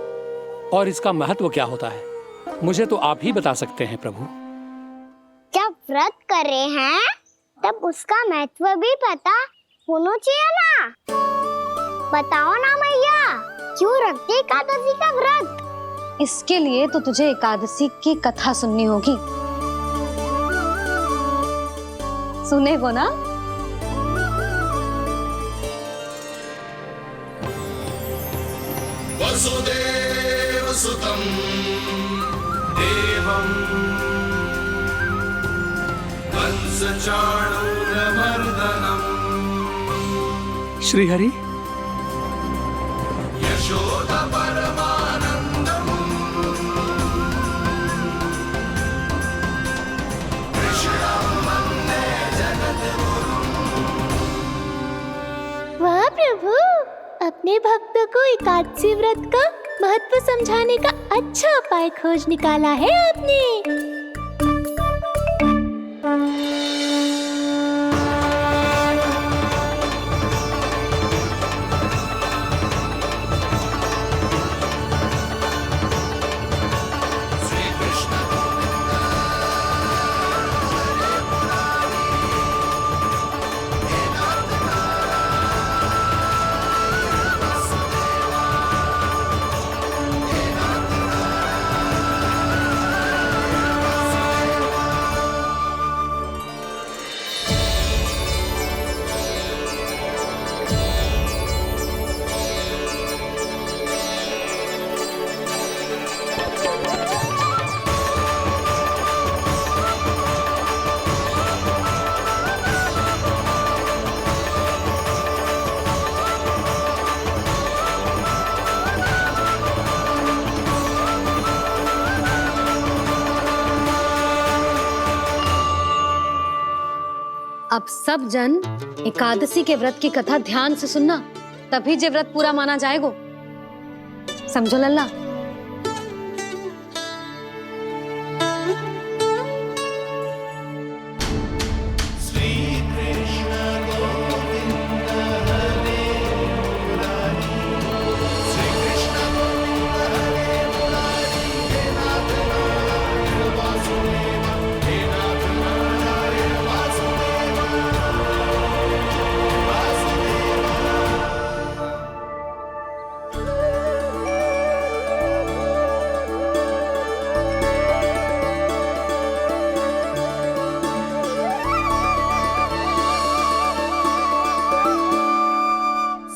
और इसका महत्व क्या होता है? मुझे तो आप ही बता सकते हैं प्रभु। जब व्रत कर रहे हैं तब उसका महत्व भी पता होना चाहिए ना। बताओ ना मैया, क्यों रखते एकादशी का व्रत? इसके लिए तो तुझे एकादशी की कथा सुननी होगी। सुनेगो ना? वसुदेव सुतं देवं कंसचाणूरमर्दनम् श्रीहरि, यशोदा परमानन्दम् कृष्णं वन्दे जगद्गुरुम्। वाह प्रभु, अपने भक्तों को एकादशी व्रत का महत्व समझाने का अच्छा उपाय खोज निकाला है आपने। अब सब जन एकादशी के व्रत की कथा ध्यान से सुनना, तभी जे व्रत पूरा माना जाएगा। समझो लल्ला?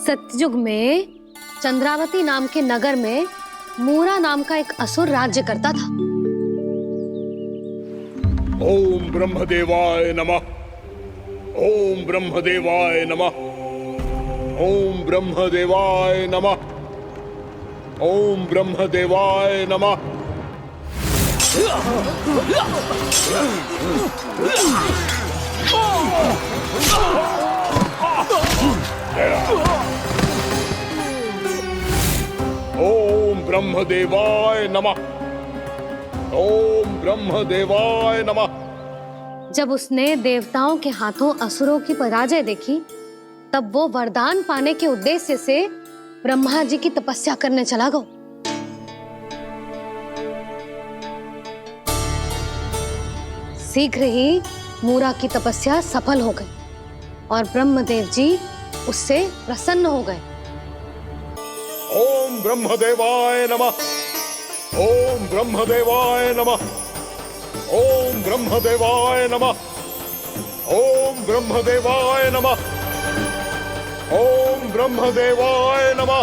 सतयुग में चंद्रावती नाम के नगर में मूरा नाम का एक असुर राज्य करता था। ओम ब्रह्मदेवाय नमः। ओम ब्रह्मदेवाय नमः। ओम ब्रह्मदेवाय नमः। ओम ब्रह्मदेवाय नमः। ओम ब्रह्मदेवाय नमः। ओम ब्रह्मदेवाय नमः। जब उसने देवताओं के हाथों असुरों की पराजय देखी, तब वो वरदान पाने के उद्देश्य से ब्रह्मा जी की तपस्या करने चला गो। शीघ्र ही मूरा की तपस्या सफल हो गई और ब्रह्मदेव जी उससे प्रसन्न हो गए। ओम ब्रह्मदेवाय नमः। ओम ब्रह्मदेवाय नमः। ओम ब्रह्मदेवाय नमः। ओम ब्रह्मदेवाय नमः। ओम ब्रह्मदेवाय नमः।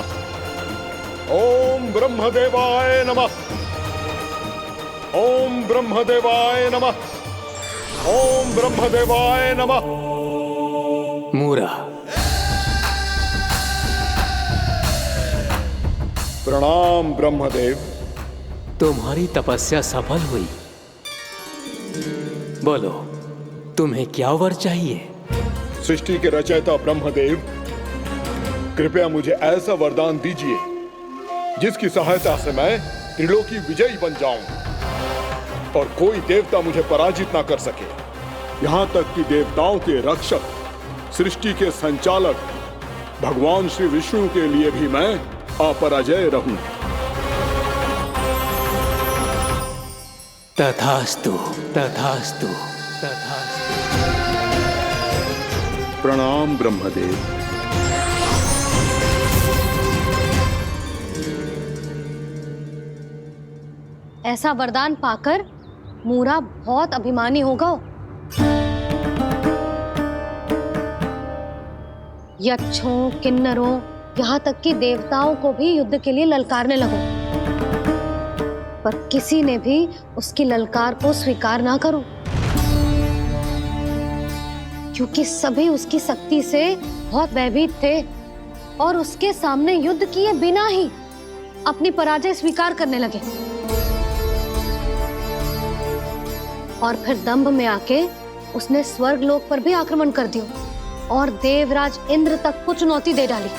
ओम ब्रह्मदेवाय नमः। ओम ब्रह्मदेवाय नमः। ओम ब्रह्मदेवाय नमः। मूरा, प्रणाम ब्रह्मदेव। तुम्हारी तपस्या सफल हुई। बोलो, तुम्हें क्या वर चाहिए? सृष्टि के रचयिता ब्रह्मदेव, कृपया मुझे ऐसा वरदान दीजिए जिसकी सहायता से मैं त्रिलोकी विजयी बन जाऊं और कोई देवता मुझे पराजित ना कर सके। यहां तक कि देवताओं के रक्षक, सृष्टि के संचालक भगवान श्री विष्णु के लिए भी मैं अपराजय रहूं। तथास्तु, तथास्तु, तथास्तु। प्रणाम ब्रह्मदेव। ऐसा वरदान पाकर मूरा बहुत अभिमानी होगा। यक्षों, किन्नरों, यहाँ तक कि देवताओं को भी युद्ध के लिए ललकारने लगो, पर किसी ने भी उसकी ललकार को स्वीकार ना करो, क्योंकि सभी उसकी शक्ति से बहुत भयभीत थे और उसके सामने युद्ध किए बिना ही अपनी पराजय स्वीकार करने लगे और फिर दंभ में आके उसने स्वर्ग लोक पर भी आक्रमण कर दिया और देवराज इंद्र तक को चुनौती दे डाली।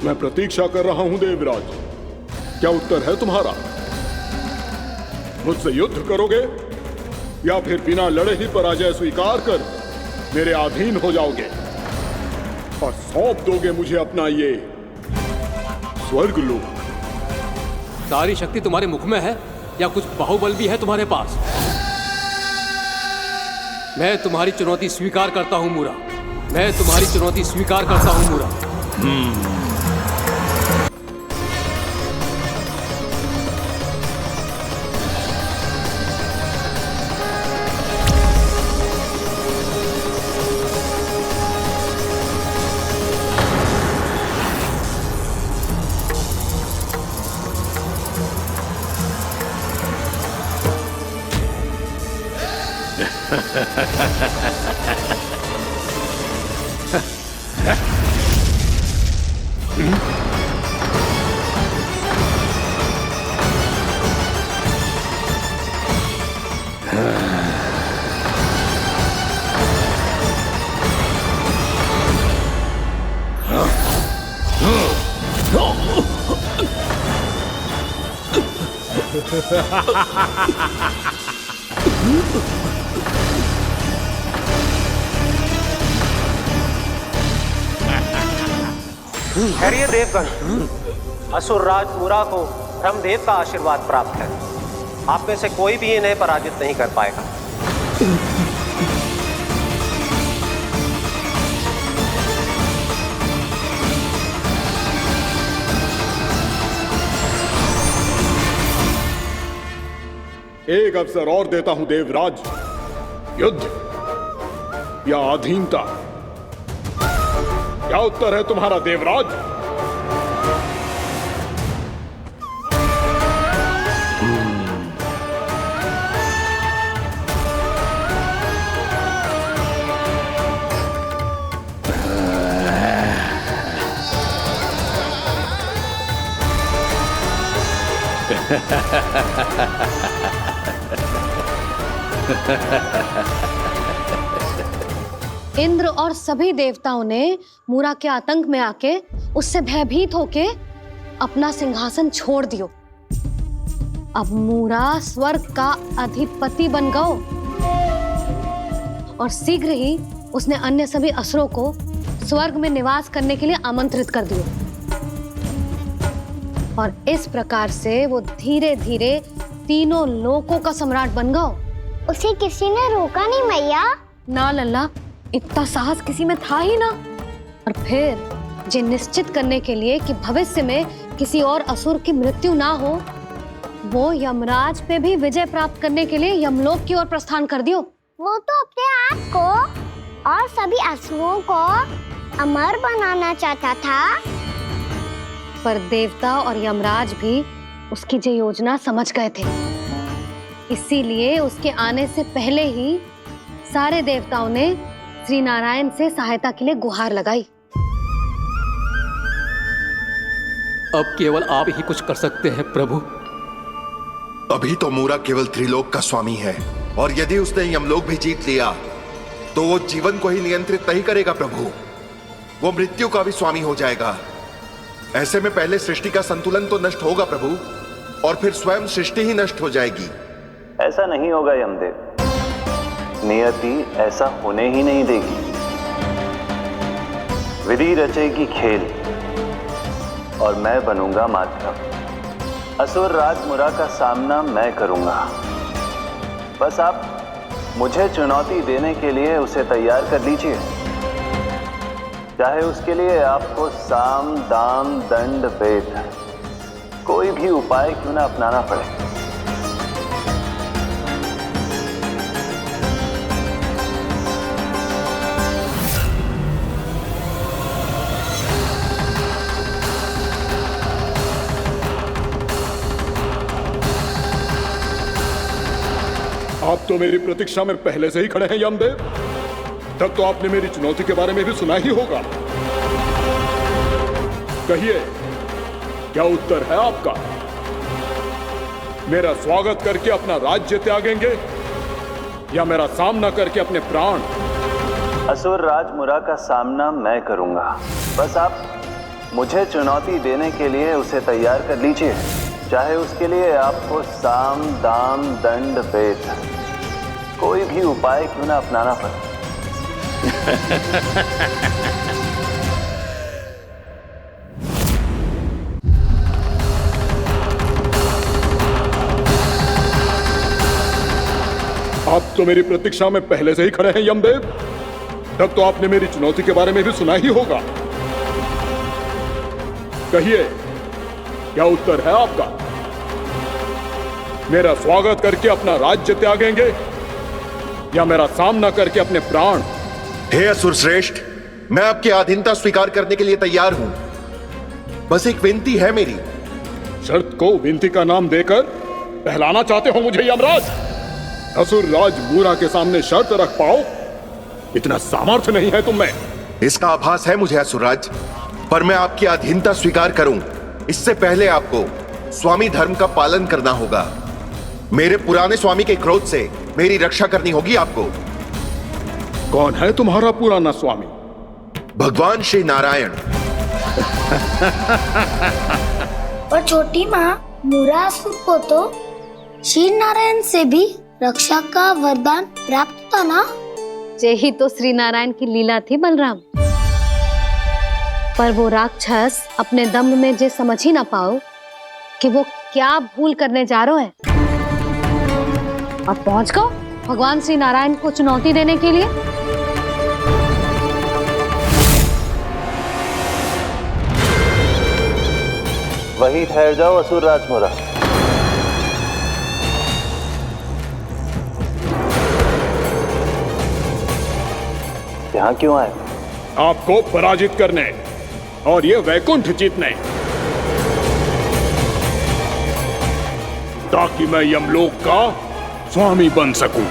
मैं प्रतीक्षा कर रहा हूं देवराज, क्या उत्तर है तुम्हारा? मुझसे युद्ध करोगे या फिर बिना लड़े ही पराजय स्वीकार कर मेरे अधीन हो जाओगे और सौंप दोगे मुझे अपना ये स्वर्ग लोक? सारी शक्ति तुम्हारे मुख में है या कुछ बाहुबल भी है तुम्हारे पास? मैं तुम्हारी चुनौती स्वीकार करता हूं मूरा, मैं तुम्हारी चुनौती स्वीकार करता हूं मूरा। खैरिए देवगण, असुर राज मूरा को ब्रह्मदेव का आशीर्वाद प्राप्त है। आप में से कोई भी इन्हें पराजित नहीं कर पाएगा। एक अवसर और देता हूं देवराज, युद्ध या अधीनता, क्या उत्तर है तुम्हारा देवराज? इंद्र और सभी देवताओं ने मूरा के आतंक में आके उससे भयभीत होके अपना सिंहासन छोड़ दियो। अब मूरा स्वर्ग का अधिपति बन गयो और शीघ्र ही उसने अन्य सभी असुरों को स्वर्ग में निवास करने के लिए आमंत्रित कर दियो। और इस प्रकार से वो धीरे धीरे तीनों लोकों का सम्राट बन गयो। उसे किसी ने रोका नहीं मैया? ना लल्ला, इतना साहस किसी में था ही ना। और फिर ये निश्चित करने के लिए कि भविष्य में किसी और असुर की मृत्यु ना हो, वो यमराज पे भी विजय प्राप्त करने के लिए यमलोक की ओर प्रस्थान कर दियो। वो तो अपने आप को और सभी असुरों को अमर बनाना चाहता था। पर देवता और यमराज भी उसकी ये योजना समझ गए थे। इसीलिए उसके आने से पहले ही सारे देवताओं ने श्री नारायण से सहायता के लिए गुहार लगाई। अब केवल आप ही कुछ कर सकते हैं प्रभु। अभी तो मूरा केवल त्रिलोक का स्वामी है, और यदि उसने यमलोक भी जीत लिया तो वो जीवन को ही नियंत्रित नहीं करेगा प्रभु, वो मृत्यु का भी स्वामी हो जाएगा। ऐसे में पहले सृष्टि का संतुलन तो नष्ट होगा प्रभु, और फिर स्वयं सृष्टि ही नष्ट हो जाएगी। ऐसा नहीं होगा यमदेव, नियति ऐसा होने ही नहीं देगी। विधि रचेगी खेल और मैं बनूंगा माध्यम। असुर राज मुरा का सामना मैं करूंगा। बस आप मुझे चुनौती देने के लिए उसे तैयार कर लीजिए, चाहे उसके लिए आपको साम दाम दंड भेद कोई भी उपाय क्यों ना अपनाना पड़े। आप तो मेरी प्रतीक्षा में पहले से ही खड़े हैं यमदेव। तब तो आपने मेरी चुनौती के बारे में भी सुना ही होगा। कहिए, क्या उत्तर है आपका? मेरा स्वागत करके अपना राज्य त्यागेंगे या मेरा सामना करके अपने प्राण? असुर राज मुरा का सामना मैं करूंगा। बस आप मुझे चुनौती देने के लिए उसे तैयार कर लीजिए, चाहे उसके लिए आपको साम दाम दंड भेद कोई भी उपाय क्यों ना अपनाना पड़े। आप तो मेरी प्रतीक्षा में पहले से ही खड़े हैं यमदेव। तब तो आपने मेरी चुनौती के बारे में भी सुना ही होगा। कहिए, क्या उत्तर है आपका? मेरा स्वागत करके अपना राज्य त्यागेंगे या मेरा सामना करके अपने प्राण? हे असुर श्रेष्ठ, मैं आपकी अधीनता स्वीकार करने के लिए तैयार हूं। बस एक विनती है मेरी। शर्त को विनती का नाम देकर बहलाना चाहते हो मुझे यमराज? असुर राज मूरा के सामने शर्त रख पाओ, इतना सामर्थ्य नहीं है तुम में। इसका आभास है मुझे असुरराज, पर मैं आपकी अधीनता स्वीकार करूं इससे पहले आपको स्वामी धर्म का पालन करना होगा। मेरे पुराने स्वामी के क्रोध से मेरी रक्षा करनी होगी आपको। कौन है तुम्हारा पुराना स्वामी? भगवान श्री नारायण। और छोटी माँ, मूरासुर को तो श्री नारायण से भी रक्षा का वरदान प्राप्त था ना? यही तो श्री नारायण की लीला थी बलराम। पर वो राक्षस अपने दम में जे समझ ही ना पाओ कि वो क्या भूल करने जा रहा है, और पहुंच गओ भगवान श्री नारायण को चुनौती देने के लिए। वहीं ठहर जाओ असुर राज मुरा। यहाँ क्यों आए? आपको पराजित करने और ये वैकुंठ जीतने, ताकि मैं यमलोक का स्वामी बन सकूं।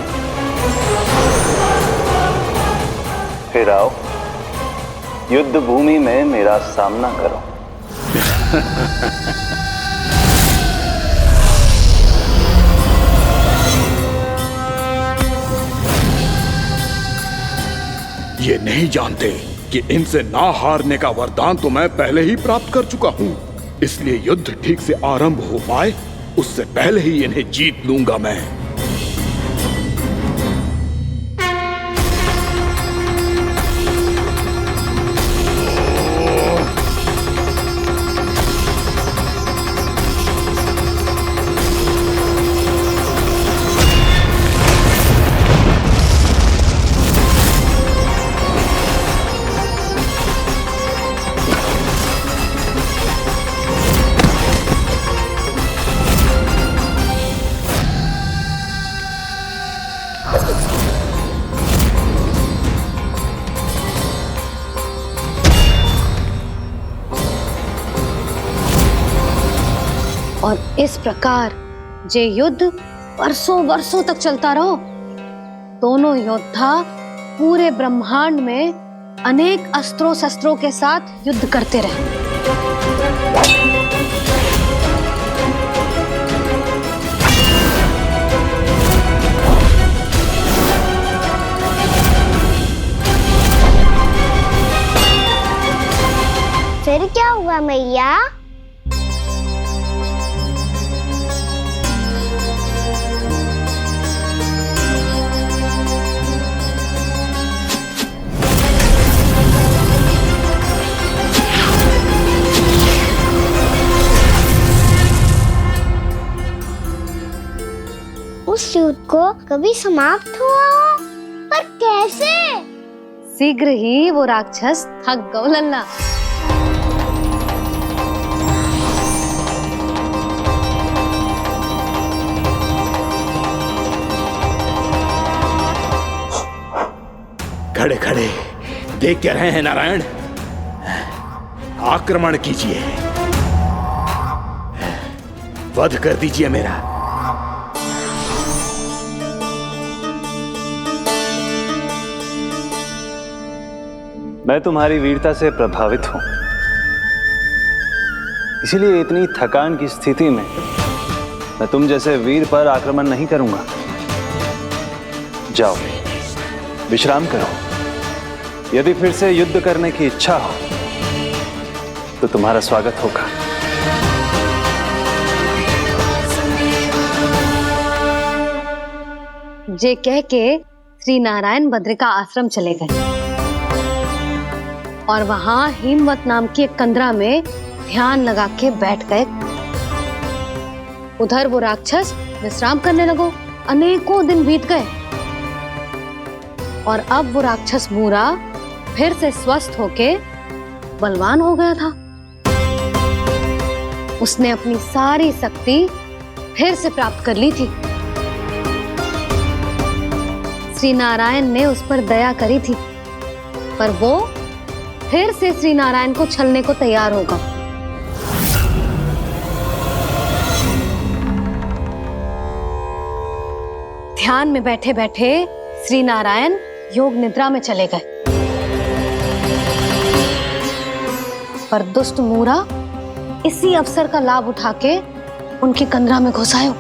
फिर आओ, युद्ध भूमि में मेरा सामना करो। ये नहीं जानते कि इनसे ना हारने का वरदान तो मैं पहले ही प्राप्त कर चुका हूँ। इसलिए युद्ध ठीक से आरंभ हो पाए उससे पहले ही इन्हें जीत लूंगा मैं। और इस प्रकार ये युद्ध वर्षों वर्षों तक चलता रहो। दोनों योद्धा पूरे ब्रह्मांड में अनेक अस्त्रों शस्त्रों के साथ युद्ध करते रहे। फिर क्या हुआ मैया? उस युद्ध को कभी समाप्त हुआ हो, पर कैसे? शीघ्र ही वो राक्षस थक गौ लल्ला। खड़े खड़े देख क्या रहे हैं नारायण? आक्रमण कीजिए, वध कर दीजिए मेरा। मैं तुम्हारी वीरता से प्रभावित हूं, इसीलिए इतनी थकान की स्थिति में मैं तुम जैसे वीर पर आक्रमण नहीं करूंगा। जाओ विश्राम करो। यदि फिर से युद्ध करने की इच्छा हो तो तुम्हारा स्वागत होगा। जे कह के श्री नारायण बद्रिका आश्रम चले गए और वहां हिमवत नाम की एक कंदरा में ध्यान लगा के बैठ गए। उधर वो राक्षस विश्राम करने लगो। अनेकों दिन बीत गए और अब वो राक्षस मूरा फिर से स्वस्थ होके बलवान हो गया था। उसने अपनी सारी शक्ति फिर से प्राप्त कर ली थी। श्री नारायण ने उस पर दया करी थी, पर वो फिर से श्री नारायण को छलने को तैयार होगा। ध्यान में बैठे बैठे श्री नारायण योग निद्रा में चले गए, पर दुष्ट मूरा इसी अवसर का लाभ उठा के उनकी कंदरा में घुस आयो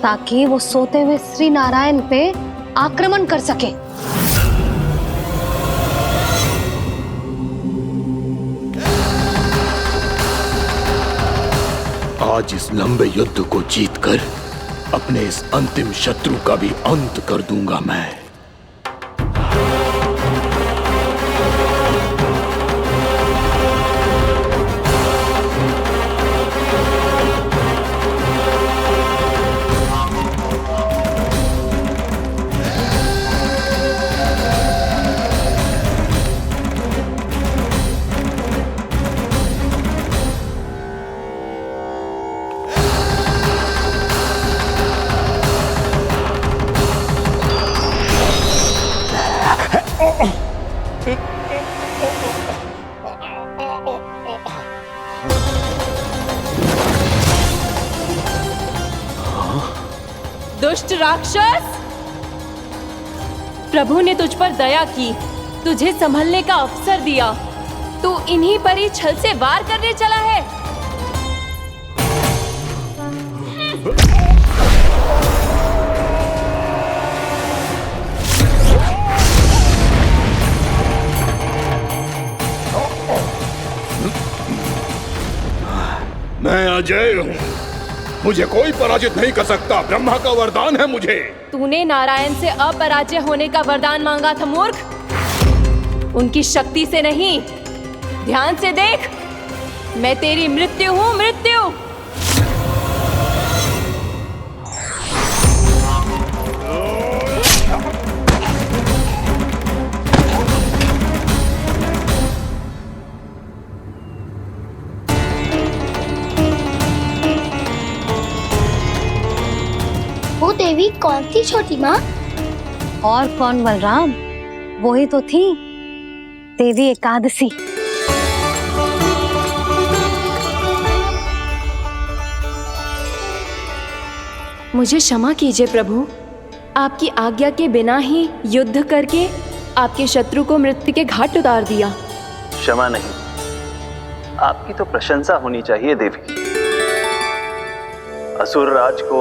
ताकि वो सोते हुए श्री नारायण पे आक्रमण कर सके। आज इस लंबे युद्ध को जीतकर अपने इस अंतिम शत्रु का भी अंत कर दूंगा मैं। दुष्ट राक्षस, प्रभु ने तुझ पर दया की, तुझे संभलने का अवसर दिया। तू इन्हीं पर ही छल से वार करने चला है। मैं अजय हूँ, मुझे कोई पराजित नहीं कर सकता। ब्रह्मा का वरदान है मुझे। तूने नारायण से अपराजय होने का वरदान मांगा था मूर्ख, उनकी शक्ति से नहीं। ध्यान से देख, मैं तेरी मृत्यु हूँ, मृत्यु। वो देवी कौन थी छोटी माँ? और कौन बलराम, वो ही तो थी देवी एकादशी। मुझे क्षमा कीजिए प्रभु, आपकी आज्ञा के बिना ही युद्ध करके आपके शत्रु को मृत्यु के घाट उतार दिया। क्षमा नहीं, आपकी तो प्रशंसा होनी चाहिए देवी। असुर राज को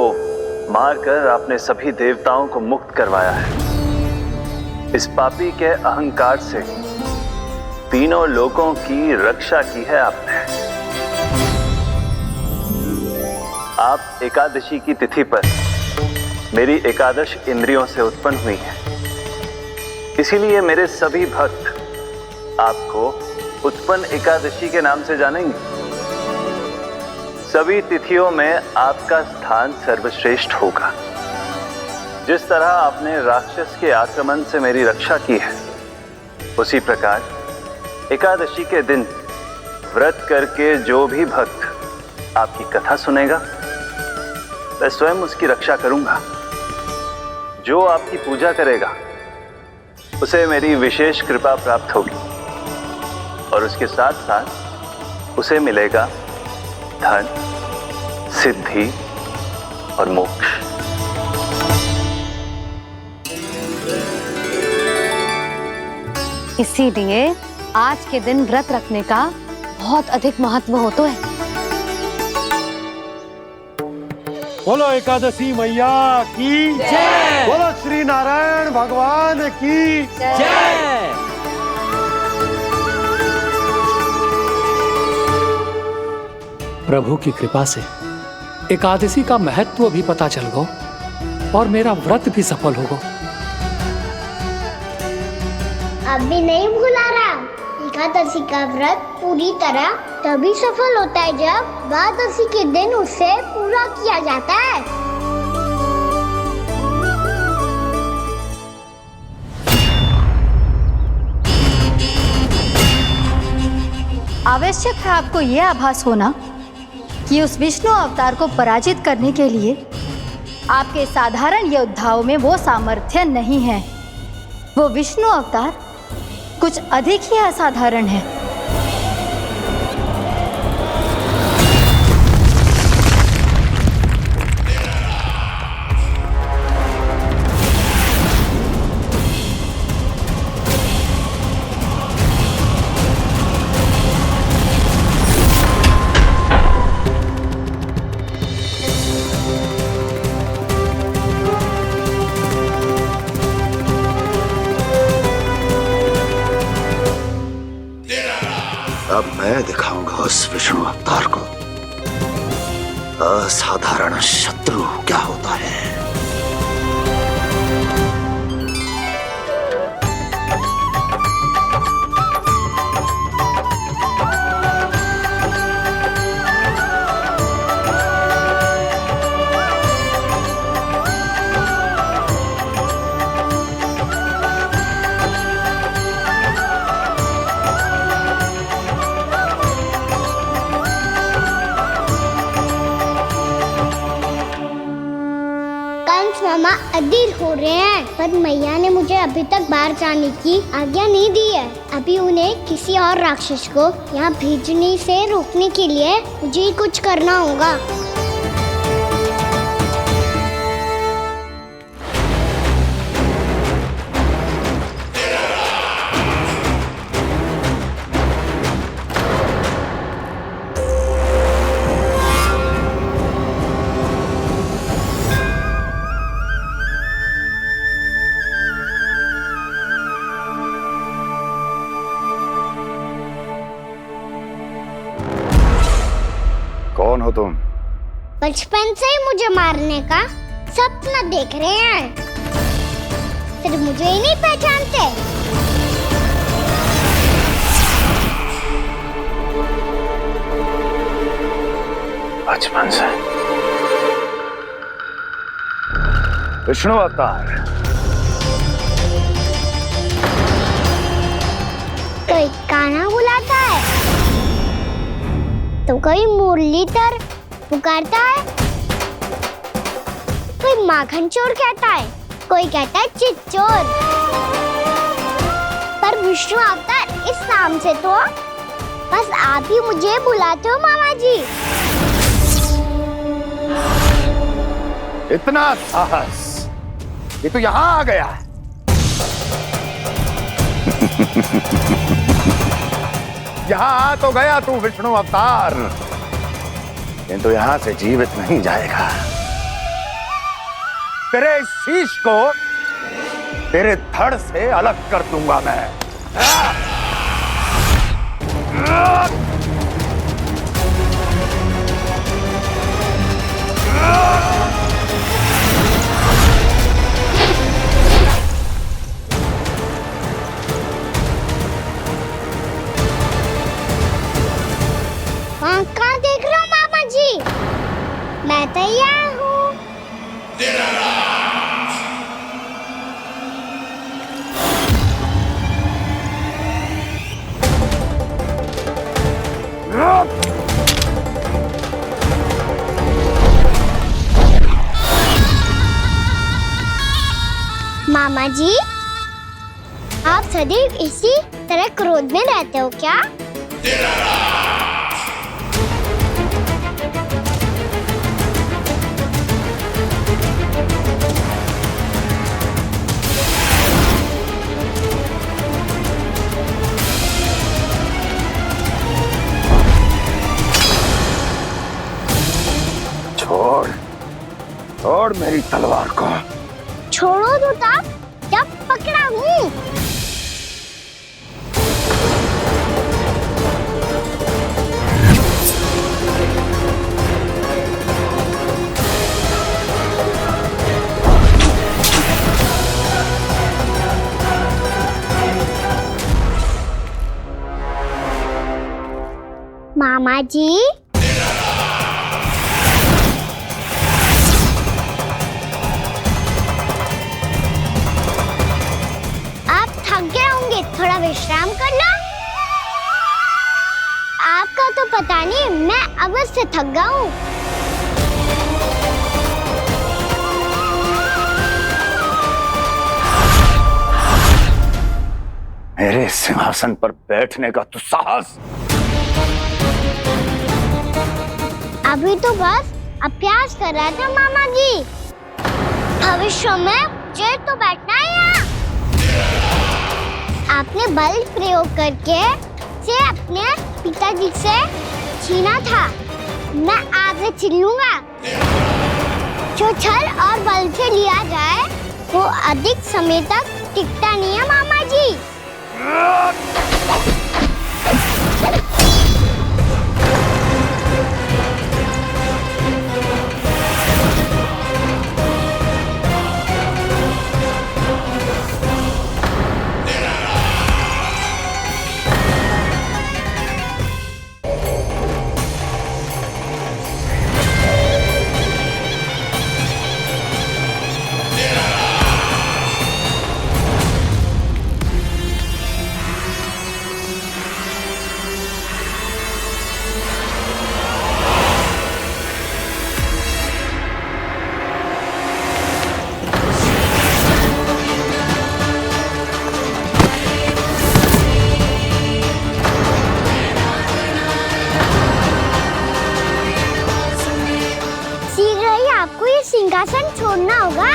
मारकर आपने सभी देवताओं को मुक्त करवाया है। इस पापी के अहंकार से तीनों लोकों की रक्षा की है आपने। आप एकादशी की तिथि पर मेरी एकादश इंद्रियों से उत्पन्न हुई हैं। इसीलिए मेरे सभी भक्त आपको उत्पन्न एकादशी के नाम से जानेंगे। सभी तिथियों में आपका स्थान सर्वश्रेष्ठ होगा। जिस तरह आपने राक्षस के आक्रमण से मेरी रक्षा की है, उसी प्रकार एकादशी के दिन व्रत करके जो भी भक्त आपकी कथा सुनेगा, मैं स्वयं उसकी रक्षा करूंगा। जो आपकी पूजा करेगा उसे मेरी विशेष कृपा प्राप्त होगी और उसके साथ साथ उसे मिलेगा धन, सिद्धि और मोक्ष। इसीलिए आज के दिन व्रत रखने का बहुत अधिक महत्व होता है। बोलो एकादशी मैया की जय। बोलो श्री नारायण भगवान की जय। प्रभु की कृपा से एकादशी का महत्व भी पता चल गो और मेरा व्रत भी सफल हो गो। अब भी नहीं भूला राम, एकादशी का व्रत पूरी तरह तभी सफल होता है जब द्वादशी के दिन उसे पूरा किया जाता है। आवश्यक है आपको यह आभास होना कि उस विष्णु अवतार को पराजित करने के लिए आपके साधारण योद्धाओं में वो सामर्थ्य नहीं है। वो विष्णु अवतार कुछ अधिक ही असाधारण है। अब मैं दिखाऊंगा उस विष्णु अवतार को असाधारण शत्रु क्या होता है। मामा अधीर हो रहे हैं, पर मैया ने मुझे अभी तक बाहर जाने की आज्ञा नहीं दी है। अभी उन्हें किसी और राक्षस को यहाँ भेजने से रोकने के लिए मुझे ही कुछ करना होगा। कौन हो तुम? बचपन से ही मुझे मारने का सपना देख रहे हैं, फिर मुझे ही नहीं पहचानते। बचपन से विष्णु अवतार। कोई कान्हा बुलाता है तो कोई मुरलीधर पुकारता है, कोई माखन चोर कहता है, कोई कहता है चिच्चोर। पर विष्णु अवतार इस नाम से तो बस आप ही मुझे बुलाते हो मामा जी। इतना साहस ये तो यहां आ गया। यहां आ तो गया तू विष्णु अवतार, किंतु यहां से जीवित नहीं जाएगा। तेरे इस शीश को तेरे धड़ से अलग कर दूंगा मैं। वहाँ कहाँ देख रहे हो मामा जी? मैं तैयार हूँ। मामा जी, आप सदैव इसी तरह क्रोध में रहते हो क्या? छोड़ छोड़ मेरी तलवार को। छोड़ो तो तब जब पकड़ा हूँ। मामा जी, थोड़ा विश्राम कर लो। आपका तो पता नहीं, मैं अवश्य थक गया हूँ। मेरे सिंहासन पर बैठने का तू साहस? अभी तो बस अभ्यास कर रहा था मामा जी। भविष्य में मुझे तो बैठना है यहाँ। आपने बल प्रयोग करके से अपने पिताजी से छीना था, मैं आपसे छीन लूंगा। जो छल और बल से लिया जाए वो अधिक समय तक टिकता नहीं है मामा जी। सिंहासन छोड़ना होगा।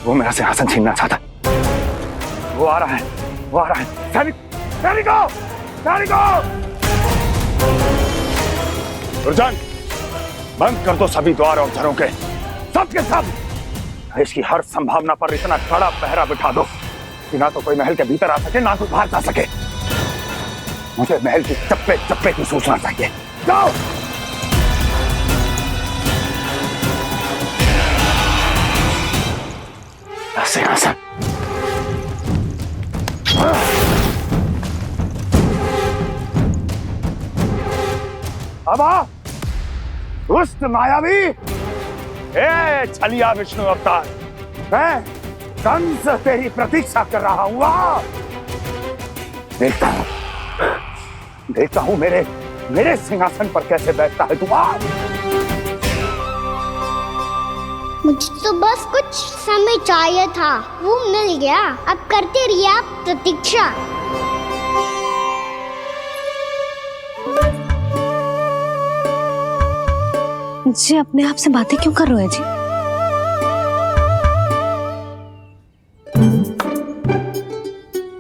वो मेरा सिंहासन छीनना चाहता। वो आ रहा है, वो आ रहा है। सैनिकों! दुर्जन, बंद कर दो सभी द्वार और झरोखे। सब के सब इसकी हर संभावना पर इतना कड़ा पहरा बिठा दो कि ना तो कोई महल के भीतर आ सके ना तो बाहर जा सके। मुझे महल की चप्पे चप्पे की सूचना चाहिए। जाओ। सिंहासन। अब आ दुष्ट मायावी, ए छलिया विष्णु अवतार, मैं कंस तेरी प्रतीक्षा कर रहा हूं। देखता हूं मेरे सिंहासन पर कैसे बैठता है तू। मुझे तो बस कुछ समय चाहिए था, वो मिल गया। अब करते रहिए आप प्रतीक्षा। जी अपने आप से बातें क्यों कर रहे हैं जी?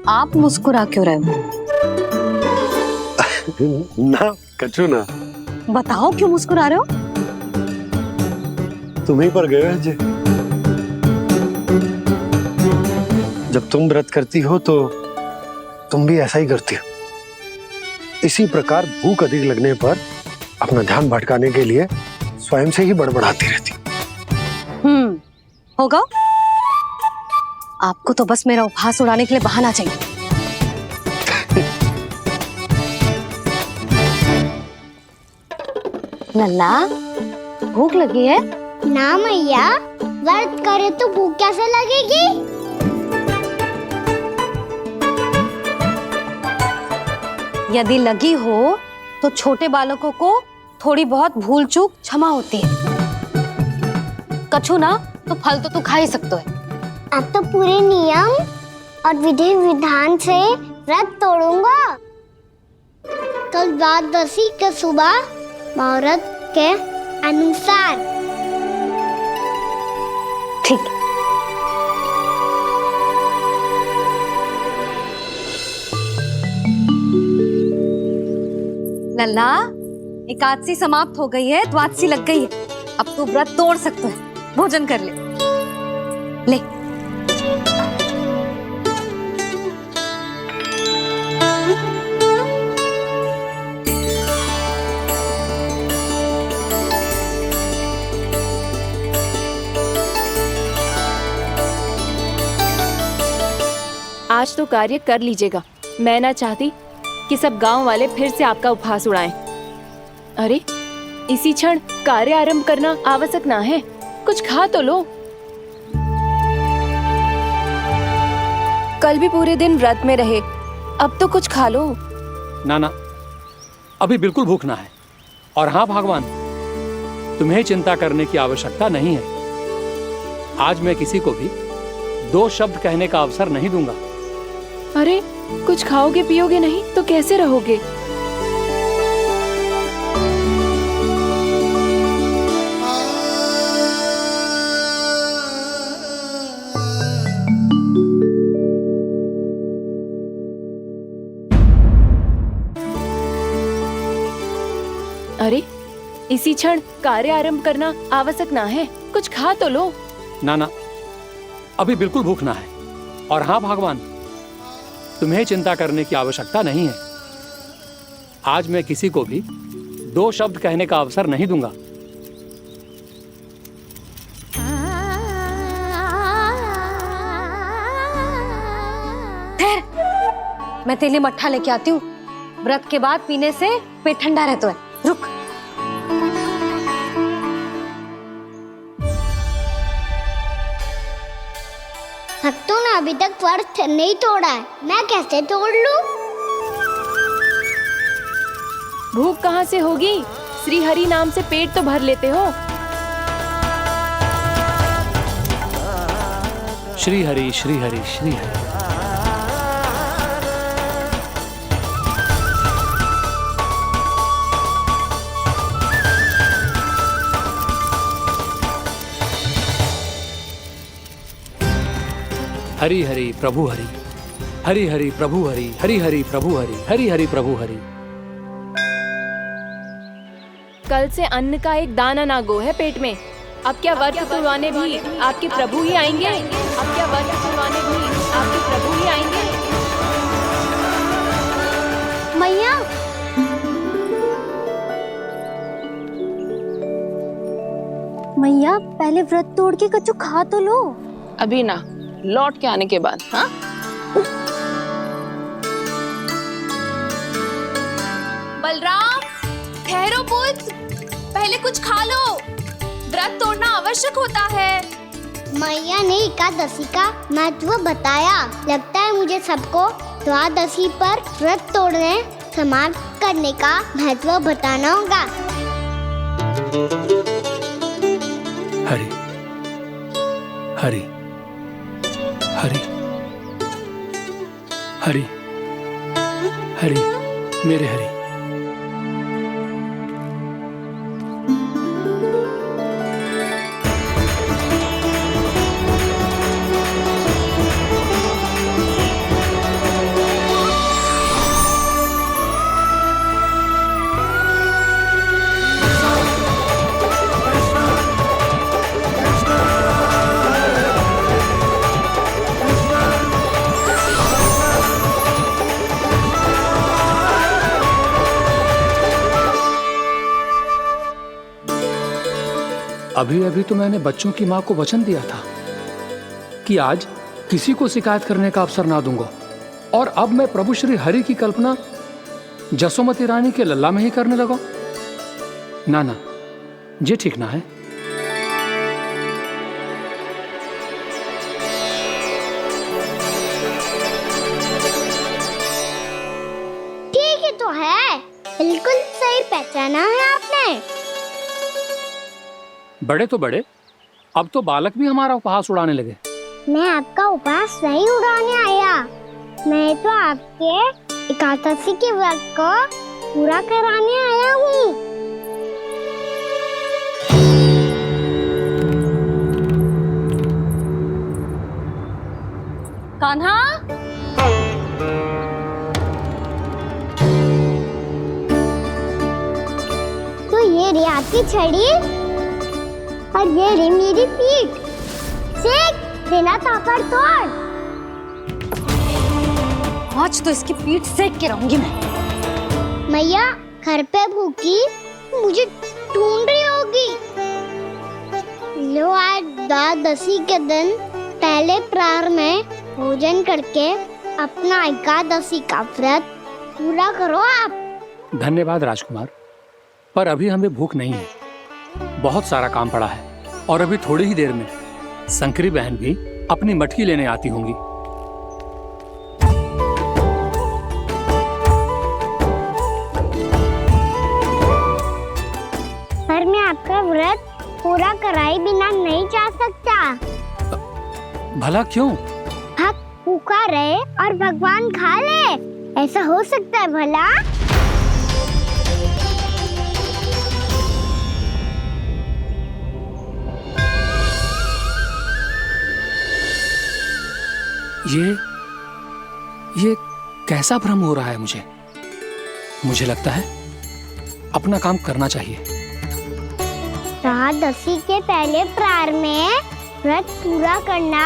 आप मुस्कुरा क्यों रहे हो? ना कछु ना। बताओ क्यों मुस्कुरा रहे हो? तुम्हीं पर गए हैं जी। जब तुम व्रत करती हो तो तुम भी ऐसा ही करती हो। इसी प्रकार भूख अधिक लगने पर अपना ध्यान भटकाने के लिए स्वयं से ही बड़बड़ाती रहती। होगा। आपको तो बस मेरा उपहास उड़ाने के लिए बहाना चाहिए। लल्ला, भूख लगी है? ना मैया, व्रत करे तो भूख कैसे लगेगी? यदि लगी हो तो छोटे बालकों को थोड़ी बहुत भूल चूक क्षमा होती है। कछु ना तो फल तो तू खा ही सकते है। अब तो पूरे नियम और विधि विधान से व्रत तोड़ूंगा। कल द्वादशी के सुबह मुहूर्त के अनुसार। ठीक। लल्ला, एकादशी समाप्त हो गई है, द्वादशी लग गई है। अब तू व्रत तोड़ सकते है। भोजन कर ले। ले। आज तो कार्य कर लीजिएगा। मैं ना चाहती कि सब गांव वाले फिर से आपका उपहास उड़ाएं। अरे इसी क्षण कार्य आरंभ करना आवश्यक ना है। कुछ खा तो लो। कल भी पूरे दिन व्रत में रहे, अब तो कुछ खा लो। ना, अभी बिल्कुल भूख ना है। और हाँ भगवान, तुम्हें चिंता करने की आवश्यकता नहीं है। आज मैं किसी को भी 2 शब्द कहने का अवसर नहीं दूंगा। अरे कुछ खाओगे पियोगे नहीं तो कैसे रहोगे? अरे इसी क्षण कार्य आरंभ करना आवश्यक ना है। कुछ खा तो लो। ना, अभी बिल्कुल भूख ना है। और हाँ भगवान, तुम्हें चिंता करने की आवश्यकता नहीं है। आज मैं किसी को भी 2 शब्द कहने का अवसर नहीं दूंगा। मैं तेरे लिए मट्ठा लेके आती हूँ। व्रत के बाद पीने से पेट ठंडा रहता है। रुक। भक्तों ने अभी तक व्रत नहीं तोड़ा है, मैं कैसे तोड़ लूं? भूख कहाँ से होगी? श्री हरि नाम से पेट तो भर लेते हो। श्री हरि श्री हरि श्री हरि। हरि हरि प्रभु हरि, हरि हरि प्रभु हरि, हरि हरि प्रभु हरि, हरि हरि प्रभु हरि। कल से अन्न का एक दाना ना गो है पेट में। अब क्या व्रत तुड़वाने भी आपके प्रभु ही आएंगे? अब क्या व्रत तुड़वाने भी आपके प्रभु ही आएंगे? मैया, मैया पहले व्रत तोड़ के कच्चू खा तो लो। अभी ना, लौट के आने के बाद। हाँ, बलराम, ठहरो पुत्र, पहले कुछ खा लो। व्रत तोड़ना आवश्यक होता है। मैया ने एकादशी का महत्व बताया। लगता है मुझे सबको द्वादशी पर व्रत तोड़ने समाप्त करने का महत्व बताना होगा। हरि हरि हरि हरि हरि मेरे हरि। अभी अभी तो मैंने बच्चों की मां को वचन दिया था कि आज किसी को शिकायत करने का अवसर ना दूंगा, और अब मैं प्रभु श्री हरि की कल्पना जसोमती रानी के लल्ला में ही करने लगा। ना ना, ये ठीक ना है। ठीक है तो है, बिल्कुल सही पहचाना है आपने। बड़े तो बड़े, अब तो बालक भी हमारा उपहास उड़ाने लगे। मैं आपका उपहास नहीं उड़ाने आया, मैं तो आपके एकादशी के व्रत को पूरा कराने आया हूँ। कान्हा, तो ये रे आपकी छड़ी और ये रे मेरी पीठ। सेक बिना ताकत तोड़। आज तो इसकी पीठ सेक के रहूंगी मैं। मैया घर पे भूखी मुझे ढूंढ रही होगी। लो आज द्वादशी के दिन पहले प्रहर में भोजन करके अपना एकादशी का व्रत पूरा करो आप। धन्यवाद राजकुमार, पर अभी हमें भूख नहीं है। बहुत सारा काम पड़ा है, और अभी थोड़ी ही देर में शंकरी बहन भी अपनी मटकी लेने आती होंगी। पर मैं आपका व्रत पूरा कराए बिना नहीं जा सकता। भला क्यों? भक्त भूखा रहे और भगवान खा ले, ऐसा हो सकता है भला? ये कैसा भ्रम हो रहा है मुझे लगता है अपना काम करना चाहिए। द्वादशी के पहले प्रहर में व्रत पूरा करना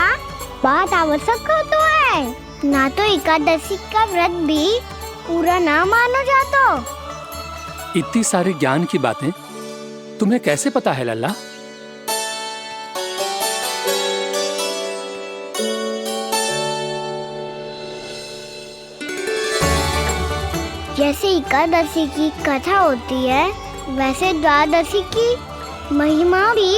बहुत आवश्यक होता है, ना तो एकादशी का व्रत भी पूरा ना मानो जातो। इतनी सारे ज्ञान की बातें तुम्हें कैसे पता है लल्ला? जैसे एकादशी की कथा होती है, वैसे द्वादशी की महिमा भी